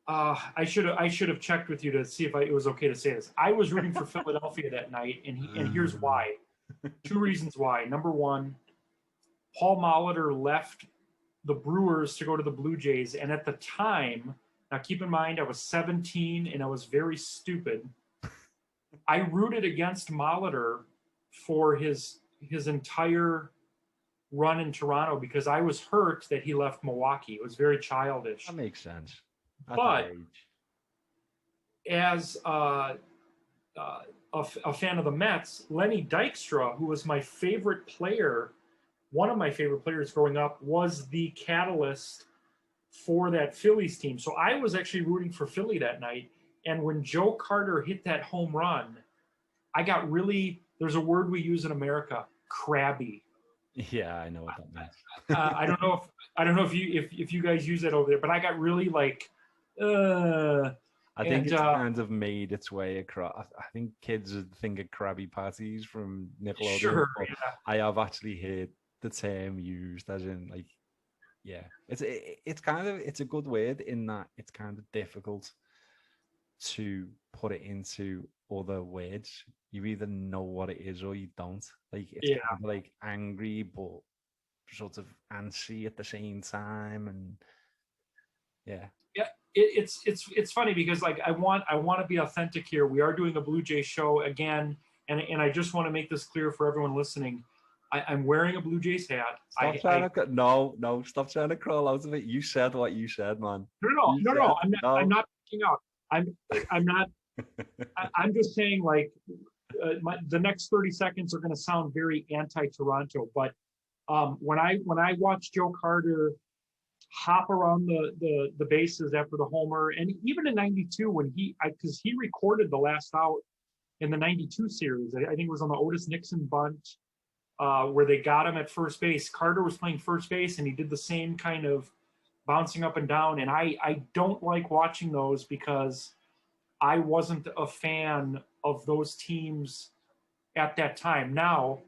I should have checked with you to see if it was okay to say this. I was rooting for Philadelphia that night, and here's why. 2 reasons why. Number one, Paul Molitor left the Brewers to go to the Blue Jays. And at the time, now keep in mind, I was 17 and I was very stupid. I rooted against Molitor for his entire run in Toronto because I was hurt that he left Milwaukee. It was very childish. That makes sense. At But that age. as a fan of the Mets, Lenny Dykstra, who was my favorite player, one of my favorite players growing up, was the catalyst for that Phillies team. So I was actually rooting for Philly that night. And when Joe Carter hit that home run, I got really, there's a word we use in America, crabby. Yeah, I know what that means. I don't know if you guys use that over there, but I got really like, I think it's kind of made its way across. I think kids think of Krabby Patties from Nickelodeon. Sure, yeah. I have actually heard the term used as in like, yeah, it's kind of, it's a good word in that it's kind of difficult to put it into other words. You either know what it is or you don't. Like it's kind of like angry but sort of antsy at the same time, and yeah. It's funny because like I want to be authentic here. We are doing a Blue Jay show again, and I just want to make this clear for everyone listening. I'm wearing a Blue Jays hat. Stop trying to crawl out of it. You said what you said, man. No. I'm not picking up. I'm not. I'm just saying like the next 30 seconds are going to sound very anti-Toronto, but when I watched Joe Carter hop around the bases after the homer, and even in '92 when because he recorded the last out in the '92 series, I think it was on the Otis Nixon bunt where they got him at first base. Carter was playing first base, and he did the same kind of bouncing up and down. And I don't like watching those because I wasn't a fan of those teams at that time. Now,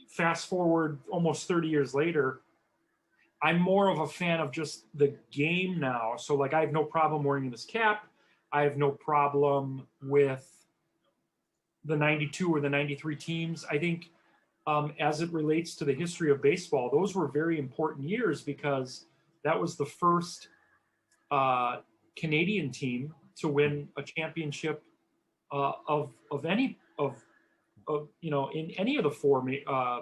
fast forward almost 30 years later, I'm more of a fan of just the game now. So like I have no problem wearing this cap. I have no problem with the 92 or the 93 teams. I think as it relates to the history of baseball, those were very important years because that was the first Canadian team to win a championship of any in any of the four,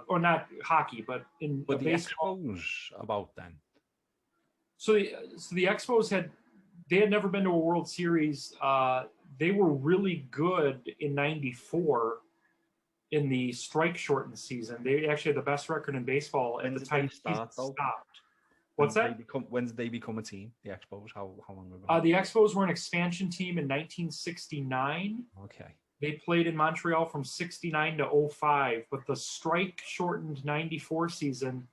or not hockey, but in the baseball. Expos about then. So the Expos had never been to a World Series. They were really good in '94 in the strike shortened season. They actually had the best record in baseball at the time. Stopped. What's that? When did they become a team? The Expos? How long ago? The Expos were an expansion team in 1969. Okay. They played in Montreal from 69 to 05, but the strike-shortened 94 season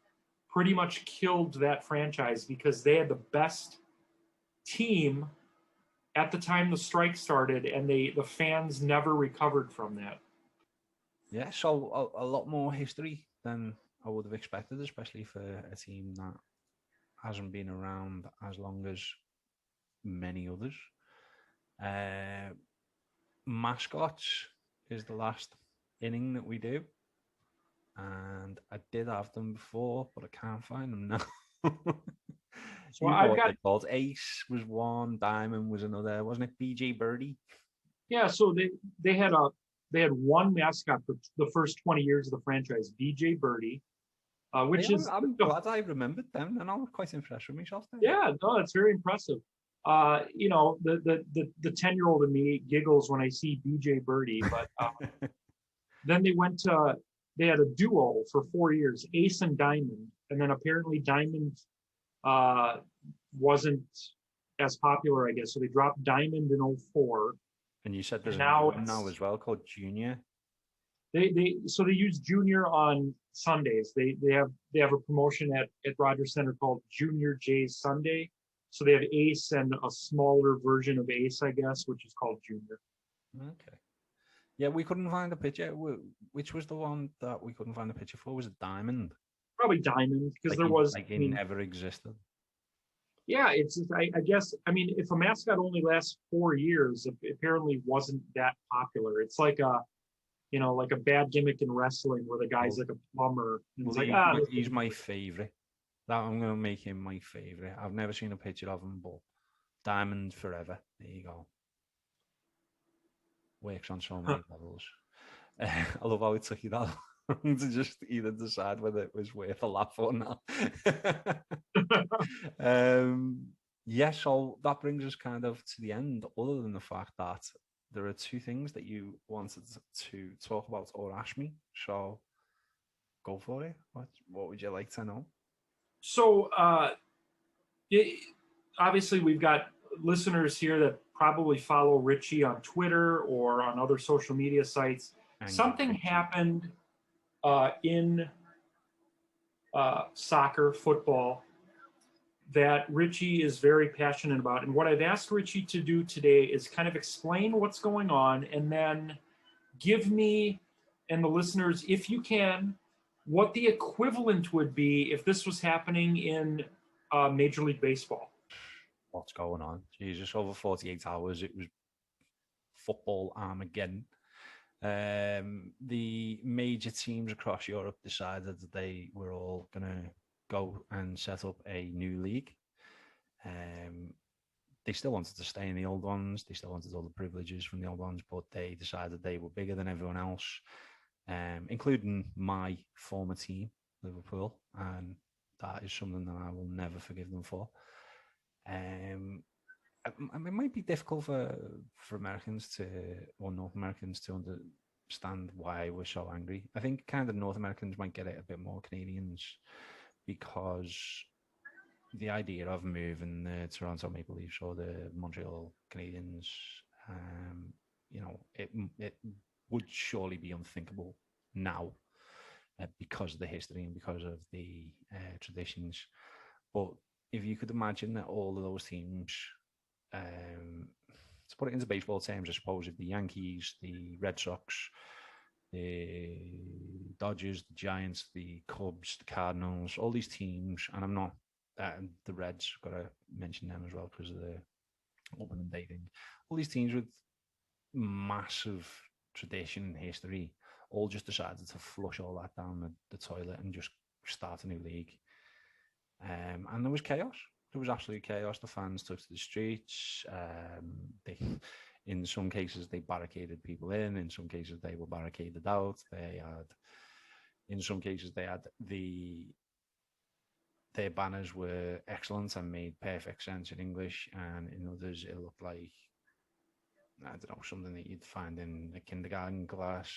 pretty much killed that franchise because they had the best team at the time the strike started, and the fans never recovered from that. Yeah, so a lot more history than I would have expected, especially for a team that hasn't been around as long as many others. Mascots is the last inning that we do, and I did have them before, but I can't find them now. So I've got called Ace was one, Diamond was another, wasn't it? BJ Birdie. Yeah, so they had one mascot for the first 20 years of the franchise, BJ Birdie, which I'm glad I remembered them, and I'm quite impressed with myself. Yeah, no, that's very impressive. The 10-year-old in me giggles when I see BJ Birdie, but then they had a duo for 4 years, Ace and Diamond, and then apparently Diamond wasn't as popular, I guess, so they dropped Diamond in 04. And you said there's now as well called Junior. They use Junior on Sundays. They have a promotion at Rogers Center called Junior Jay's Sunday. So they have Ace and a smaller version of Ace, I guess, which is called Junior. Okay. Yeah, we couldn't find a picture. Which was the one that we couldn't find a picture for? Was it Diamond? Probably Diamond, because it never existed. Yeah, it's just, I guess, I mean, if a mascot only lasts 4 years, it apparently wasn't that popular. It's like like a bad gimmick in wrestling where the guy's like a plumber. And it's like, he's my favorite. That I'm gonna make him my favorite. I've never seen a picture of him, but Diamond forever. There you go. Works on so many levels. I love how it took you that long to just either decide whether it was worth a laugh or not. Yeah, so that brings us kind of to the end, other than the fact that there are two things that you wanted to talk about or ask me. So go for it. What would you like to know? So obviously we've got listeners here that probably follow Richie on Twitter or on other social media sites. Something happened in soccer, football, that Richie is very passionate about. And what I've asked Richie to do today is kind of explain what's going on and then give me and the listeners, if you can, what the equivalent would be if this was happening in Major League Baseball. What's going on? Jesus, over 48 hours, it was football Armageddon. The major teams across Europe decided that they were all going to go and set up a new league. They still wanted to stay in the old ones. They still wanted all the privileges from the old ones, but they decided they were bigger than everyone else, including my former team, Liverpool. And that is something that I will never forgive them for. It might be difficult for Americans or North Americans to understand why we're so angry. I think kind of North Americans might get it a bit more, Canadians, because the idea of moving the Toronto Maple Leafs or the Montreal Canadiens, it would surely be unthinkable now because of the history and because of the traditions. But if you could imagine that all of those teams, to put it into baseball terms, I suppose, if the Yankees, the Red Sox, the Dodgers, the Giants, the Cubs, the Cardinals, all these teams, and I'm not, the Reds, got to mention them as well because of the opening day thing. All these teams with massive tradition and history all just decided to flush all that down the toilet and just start a new league. And there was chaos. There was absolute chaos. The fans took to the streets. In some cases, they barricaded people in. In some cases, they were barricaded out. In some cases, their banners were excellent and made perfect sense in English. And in others, it looked like, I don't know, something that you'd find in a kindergarten class.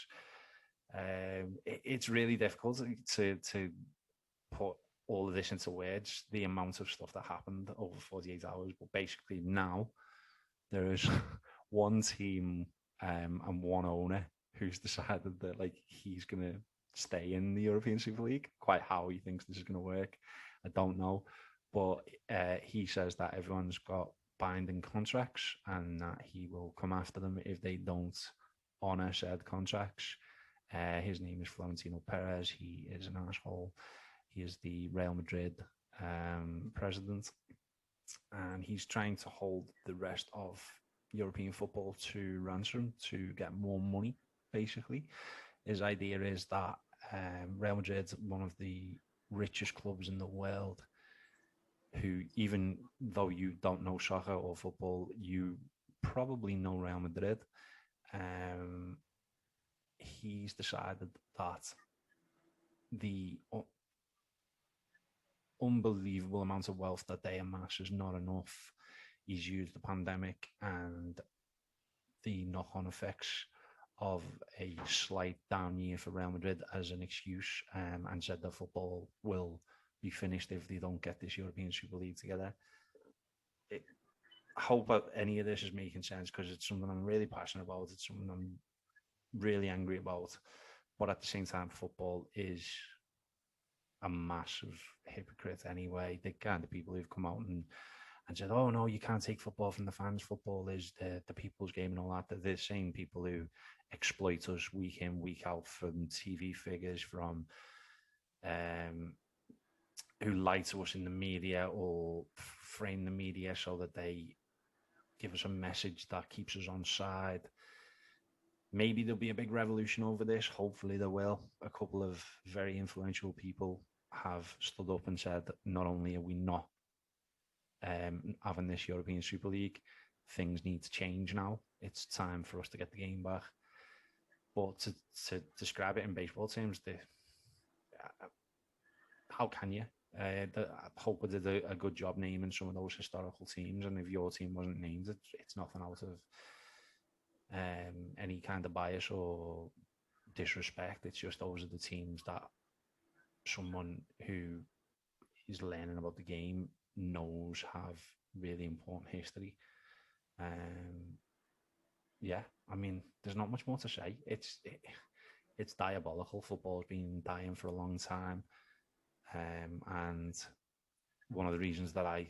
It's really difficult to put all of this into words, the amount of stuff that happened over 48 hours. But basically now there is one team and one owner who's decided that he's going to stay in the European Super League. Quite how he thinks this is going to work, I don't know. But he says that everyone's got binding contracts and that he will come after them if they don't honor said contracts. His name is Florentino Perez. He is an asshole. He is the Real Madrid president, and he's trying to hold the rest of European football to ransom to get more money, basically. His idea is that Real Madrid, one of the richest clubs in the world, who, even though you don't know soccer or football, you probably know Real Madrid. He's decided that the unbelievable amount of wealth that they amass is not enough. He's used the pandemic and the knock-on effects of a slight down year for Real Madrid as an excuse, and said that football will be finished if they don't get this European Super League together. I hope any of this is making sense because it's something I'm really passionate about. It's something I'm really angry about. But at the same time, football is a massive hypocrite anyway. The kind of people who've come out and said, oh no, you can't take football from the fans. Football is the people's game and all that. They're the same people who exploit us week in, week out, from TV figures, from who lie to us in the media or frame the media so that they give us a message that keeps us on side. maybe there'll be a big revolution over this. Hopefully there will. A couple of very influential people have stood up and said that not only are we not having this European Super League, things need to change now. It's time for us to get the game back. But to describe it in baseball terms, how can you? Hope did a good job naming some of those historical teams, and if your team wasn't named, it's nothing out of any kind of bias or disrespect. It's just those are the teams that someone who is learning about the game knows have really important history. Yeah, I mean, there's not much more to say. It's diabolical. Football's been dying for a long time, and one of the reasons that I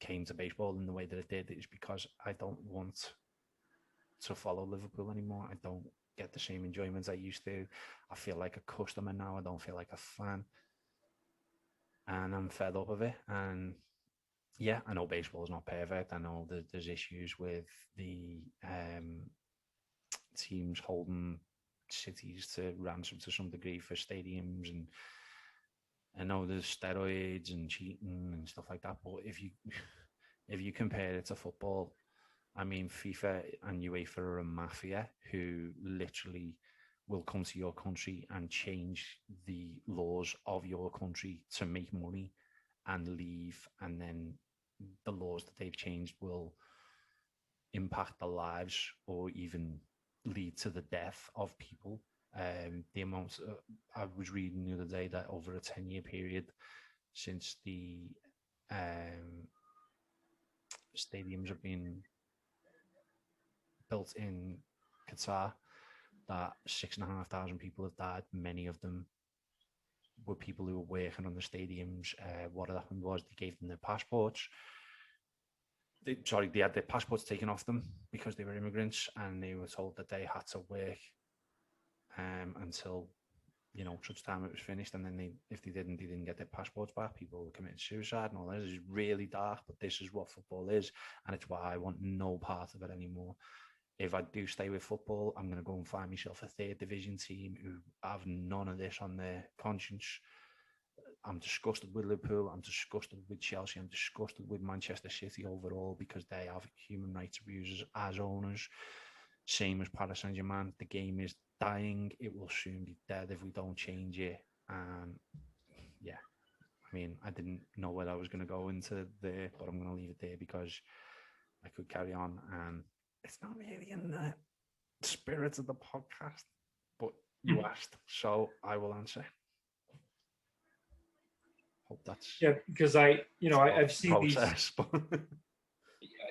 came to baseball in the way that it did is because I don't want to follow Liverpool anymore. I don't get the same enjoyment I used to. I feel like a customer now. I don't feel like a fan, and I'm fed up of it. And yeah, I know baseball is not perfect. I know that there's issues with the teams holding cities to ransom to some degree for stadiums, and I know there's steroids and cheating and stuff like that. But if you compare it to football, I mean, FIFA and UEFA are a mafia who literally will come to your country and change the laws of your country to make money and leave, and then the laws that they've changed will impact the lives or even lead to the death of people. The amount I was reading the other day that over a 10-year period since the stadiums have been built in Qatar, that 6,500 people have died. Many of them were people who were working on the stadiums. What happened was they gave them their passports. They had their passports taken off them because they were immigrants, and they were told that they had to work until such time it was finished. And then if they didn't get their passports back, people were committing suicide and all that. It's really dark, but this is what football is, and it's why I want no part of it anymore. If I do stay with football, I'm going to go and find myself a third division team who have none of this on their conscience. I'm disgusted with Liverpool. I'm disgusted with Chelsea. I'm disgusted with Manchester City overall because they have human rights abusers as owners. Same as Paris Saint-Germain. The game is dying. It will soon be dead if we don't change it. And yeah, I mean, I didn't know where I was going to go into there, but I'm going to leave it there because I could carry on. And it's not really in the spirit of the podcast, but you asked, so I will answer. Hope that's because I've seen process, these.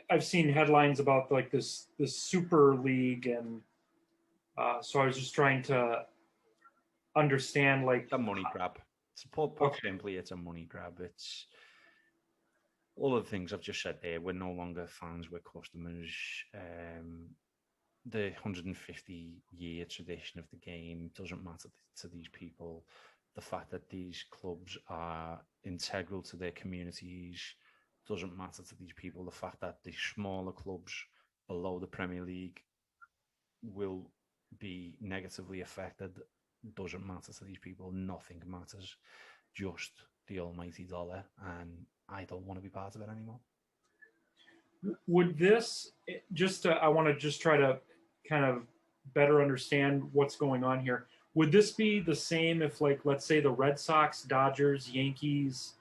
I've seen headlines about like this Super League, and so I was just trying to understand like a money grab. Simply, it's a money grab. It's all of the things I've just said there. We're no longer fans, we're customers. The 150-year tradition of the game doesn't matter to these people. The fact that these clubs are integral to their communities doesn't matter to these people. The fact that the smaller clubs below the Premier League will be negatively affected doesn't matter to these people. Nothing matters, just the almighty dollar, and I don't want to be part of it anymore. Would this I want to just try to kind of better understand what's going on here. Would this be the same if, like, let's say the Red Sox, Dodgers, Yankees,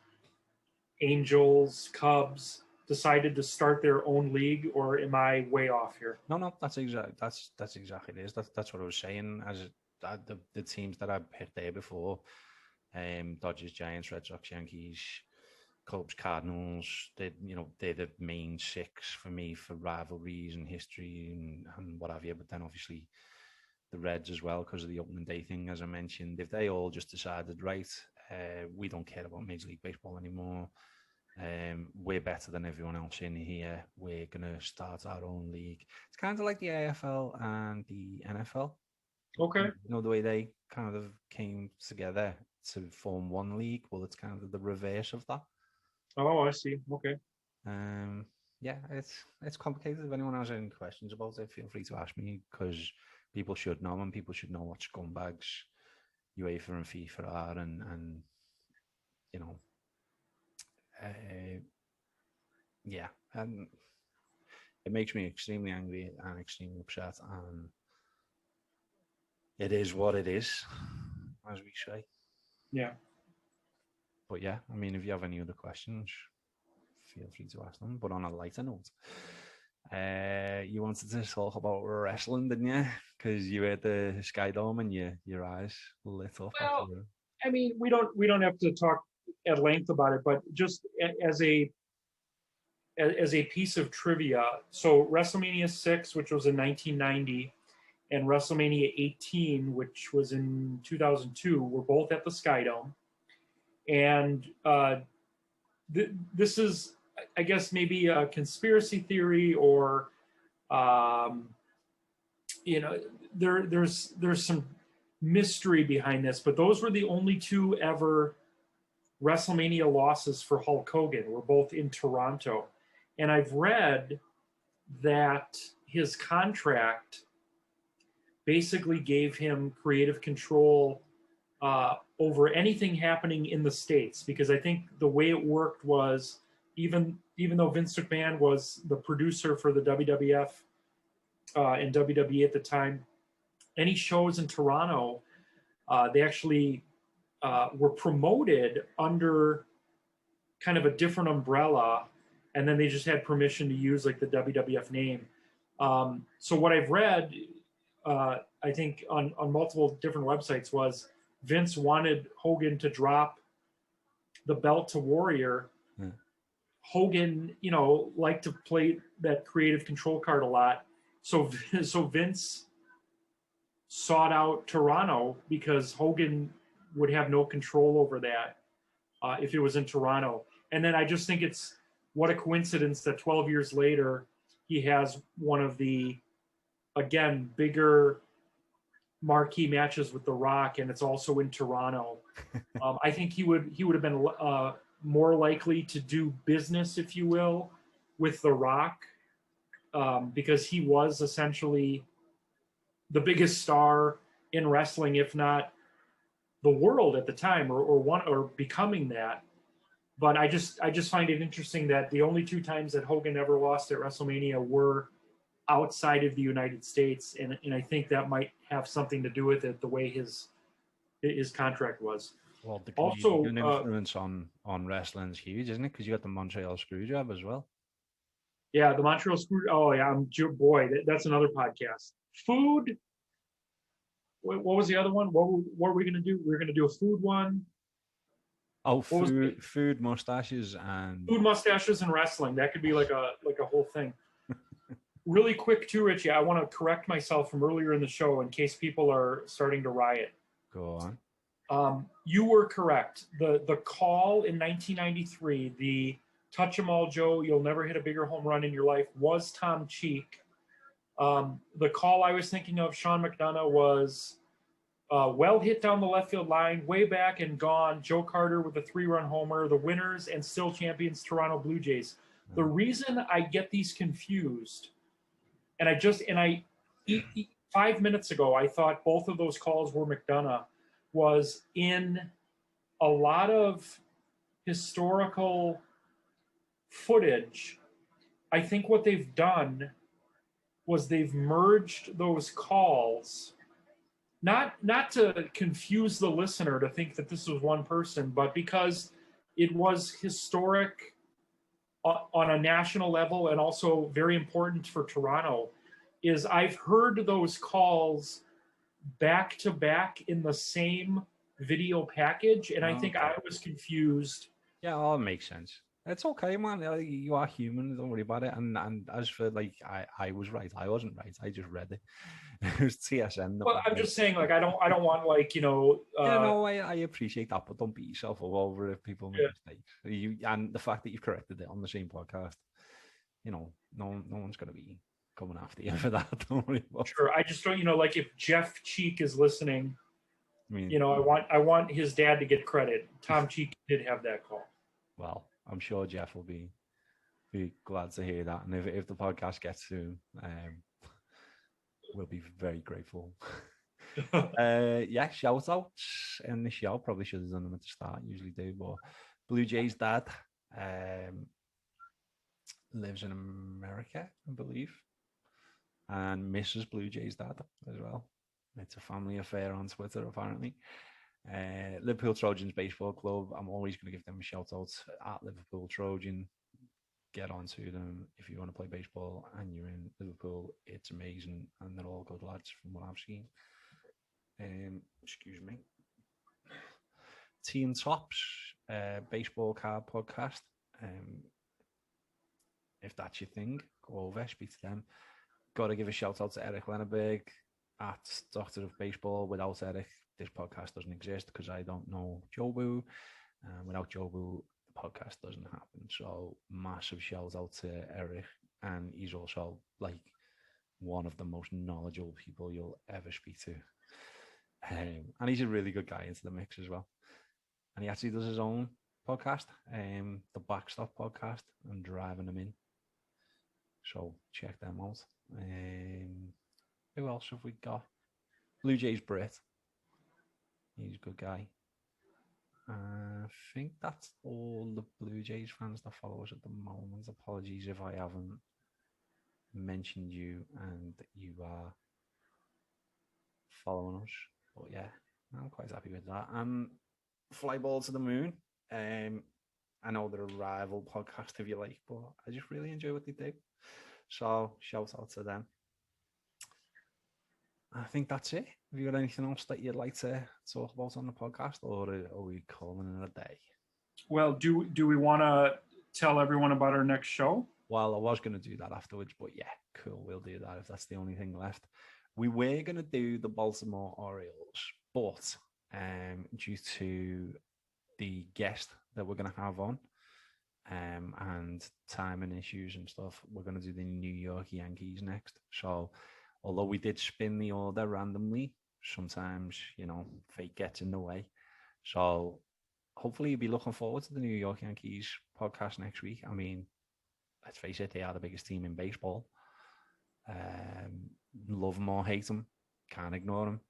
Angels, Cubs decided to start their own league, or am I way off here? No, that's exactly it is. That's what I was saying. As the teams that I picked there before, Dodgers, Giants, Red Sox, Yankees, Cubs, Cardinals, they're the main six for me for rivalries and history and what have you. But then obviously the Reds as well because of the opening day thing, as I mentioned. If they all just decided, right, we don't care about Major League Baseball anymore, we're better than everyone else in here, we're going to start our own league. It's kind of like the AFL and the NFL. Okay. The way they kind of came together to form one league. Well, it's kind of the reverse of that. Oh, I see. Okay. Yeah, it's complicated. If anyone has any questions about it, feel free to ask me, because people should know, and people should know what scumbags UEFA and FIFA are, and you know, yeah, and it makes me extremely angry and extremely upset, and it is what it is, as we say. Yeah. But yeah, I mean, if you have any other questions, feel free to ask them. But on a lighter note, you wanted to talk about wrestling, didn't you? Because you were at the Sky Dome and your eyes lit up. Well, I mean, we don't have to talk at length about it, but just as a piece of trivia, so WrestleMania 6, which was in 1990, and WrestleMania 18, which was in 2002, were both at the Sky Dome. And this is, I guess, maybe a conspiracy theory, or there's some mystery behind this, but those were the only two ever WrestleMania losses for Hulk Hogan. Were both in Toronto. And I've read that his contract basically gave him creative control over anything happening in the States, because I think the way it worked was, even though Vince McMahon was the producer for the WWF and WWE at the time, any shows in Toronto, they actually were promoted under kind of a different umbrella, and then they just had permission to use like the WWF name. So what I've read, I think on multiple different websites, was Vince wanted Hogan to drop the belt to Warrior. Yeah. Hogan, liked to play that creative control card a lot. So Vince sought out Toronto because Hogan would have no control over that if it was in Toronto. And then I just think it's, what a coincidence that 12 years later he has one of the, again, bigger marquee matches with The Rock, and it's also in Toronto. I think he would have been more likely to do business, if you will, with The Rock, because he was essentially the biggest star in wrestling, if not the world at the time, or becoming that. But I just find it interesting that the only two times that Hogan ever lost at WrestleMania were outside of the United States, and I think that might have something to do with it, the way his contract was. Well, the Canadian influence on wrestling is huge, isn't it? Because you got the Montreal Screwjob as well. Yeah, the Montreal Screw. Oh yeah, boy, that's another podcast. Food. What was the other one? What were we going to do? We were going to do a food one. Oh, food mustaches and wrestling. That could be like a whole thing. Really quick too, Richie. I want to correct myself from earlier in the show in case people are starting to riot. Go on. You were correct. The call in 1993, the touch 'em all Joe, you'll never hit a bigger home run in your life, was Tom Cheek. The call I was thinking of, Sean McDonough, was well hit down the left field line, way back and gone. Joe Carter with a 3-run homer, the winners and still champions Toronto Blue Jays. The reason I get these confused, and 5 minutes ago I thought both of those calls were McDonough, was in a lot of historical footage. I think what they've done was they've merged those calls, not to confuse the listener to think that this was one person, but because it was historic on a national level and also very important for Toronto. Is I've heard those calls back to back in the same video package, and I think I was confused. Yeah, all makes sense. It's okay, man. You are human. Don't worry about it. And as for I was right. I wasn't right. I just read it. It was TSN. Well, I'm just saying, I don't want yeah, no, I appreciate that, but don't beat yourself up over if people make mistakes. And the fact that you've corrected it on the same podcast, no one's gonna be coming after you for that. Don't worry about it. Sure, I just don't, if Jeff Cheek is listening, I mean, I want his dad to get credit. Tom Cheek did have that call. Well, I'm sure Jeff will be glad to hear that, and if the podcast gets to we'll be very grateful. Yeah, shout outs in the show. Probably should have done them at the start. Usually do, but Blue Jays dad lives in America, I believe, and Mrs. Blue Jays dad as well. It's a family affair on Twitter, apparently. Liverpool Trojans Baseball Club. I'm always going to give them a shout out at Liverpool Trojan. Get onto them if you want to play baseball and you're in Liverpool. It's amazing, and they're all good lads from what I've seen. Excuse me. Team Tops baseball card podcast. If that's your thing, go over, speak to them. Got to give a shout out to Eric Lenneberg at Doctor of Baseball. Without Eric, this podcast doesn't exist because I don't know JoBu. Without JoBu, the podcast doesn't happen. So massive shout out to Eric, and he's also like one of the most knowledgeable people you'll ever speak to. And he's a really good guy into the mix as well. And he actually does his own podcast, the Backstop podcast. I'm driving them in. So check them out. Who else have we got? Blue Jays Brit. He's a good guy. I think that's all the Blue Jays fans that follow us at the moment. Apologies if I haven't mentioned you and you are following us. But yeah, I'm quite happy with that. Fly Ball to the Moon. I know they're a rival podcast if you like, but I just really enjoy what they do. So shout out to them. I think that's it. Have you got anything else that you'd like to talk about on the podcast, or are we calling it a day? Well, do we want to tell everyone about our next show? Well, I was going to do that afterwards, but yeah, cool. We'll do that if that's the only thing left. We were going to do the Baltimore Orioles, but due to the guest that we're going to have on and timing issues and stuff, we're going to do the New York Yankees next. So although we did spin the order randomly, sometimes, fate gets in the way. So hopefully you'll be looking forward to the New York Yankees podcast next week. I mean, let's face it, they are the biggest team in baseball. Love them or hate them, can't ignore them.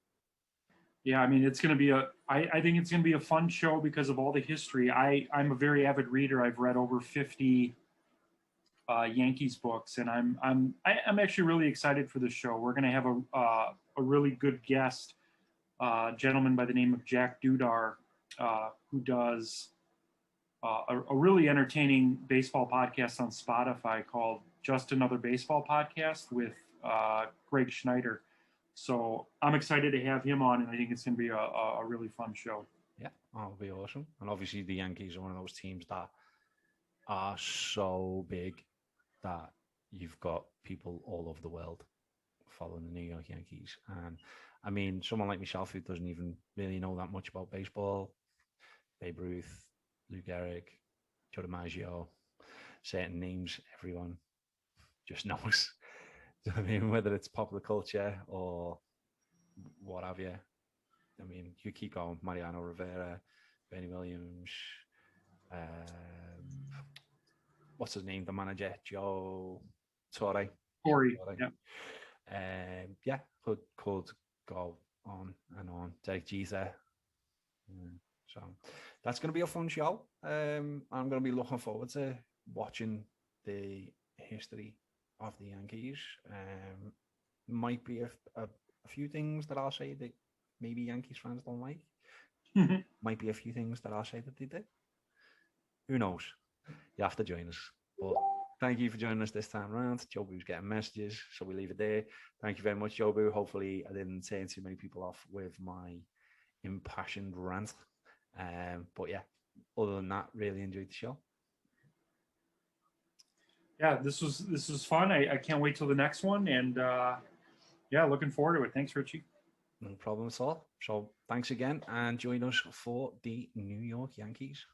Yeah, I mean, it's going to be I think it's going to be a fun show because of all the history. I'm a very avid reader. I've read over 50 Yankees books, and I'm actually really excited for this show. We're going to have a really good guest, a gentleman by the name of Jack Dudar, who does a really entertaining baseball podcast on Spotify called Just Another Baseball Podcast with Greg Schneider. So I'm excited to have him on, and I think it's going to be a really fun show. Yeah, that'll be awesome. And obviously the Yankees are one of those teams that are so big that you've got people all over the world following the New York Yankees. And I mean, someone like myself who doesn't even really know that much about baseball, Babe Ruth, Lou Gehrig, Joe DiMaggio, certain names everyone just knows. I mean, whether it's popular culture or what have you. I mean, you keep going. Mariano Rivera, Benny Williams, what's his name? The manager, Joe Torre. Corey. Yeah, could go on and on. Derek Jeter. So that's going to be a fun show. I'm going to be looking forward to watching the history of the Yankees. Might be a few things that I'll say that maybe Yankees fans don't like. Might be a few things that I'll say that they did. Who knows? You have to join us. But thank you for joining us this time around. JoBu's getting messages, so we leave it there. Thank you very much, JoBu. Hopefully I didn't turn too many people off with my impassioned rant. But yeah, other than that, really enjoyed the show. Yeah, this was fun. I can't wait till the next one, and yeah, looking forward to it. Thanks, Richie. No problem at all. So thanks again, and join us for the New York Yankees.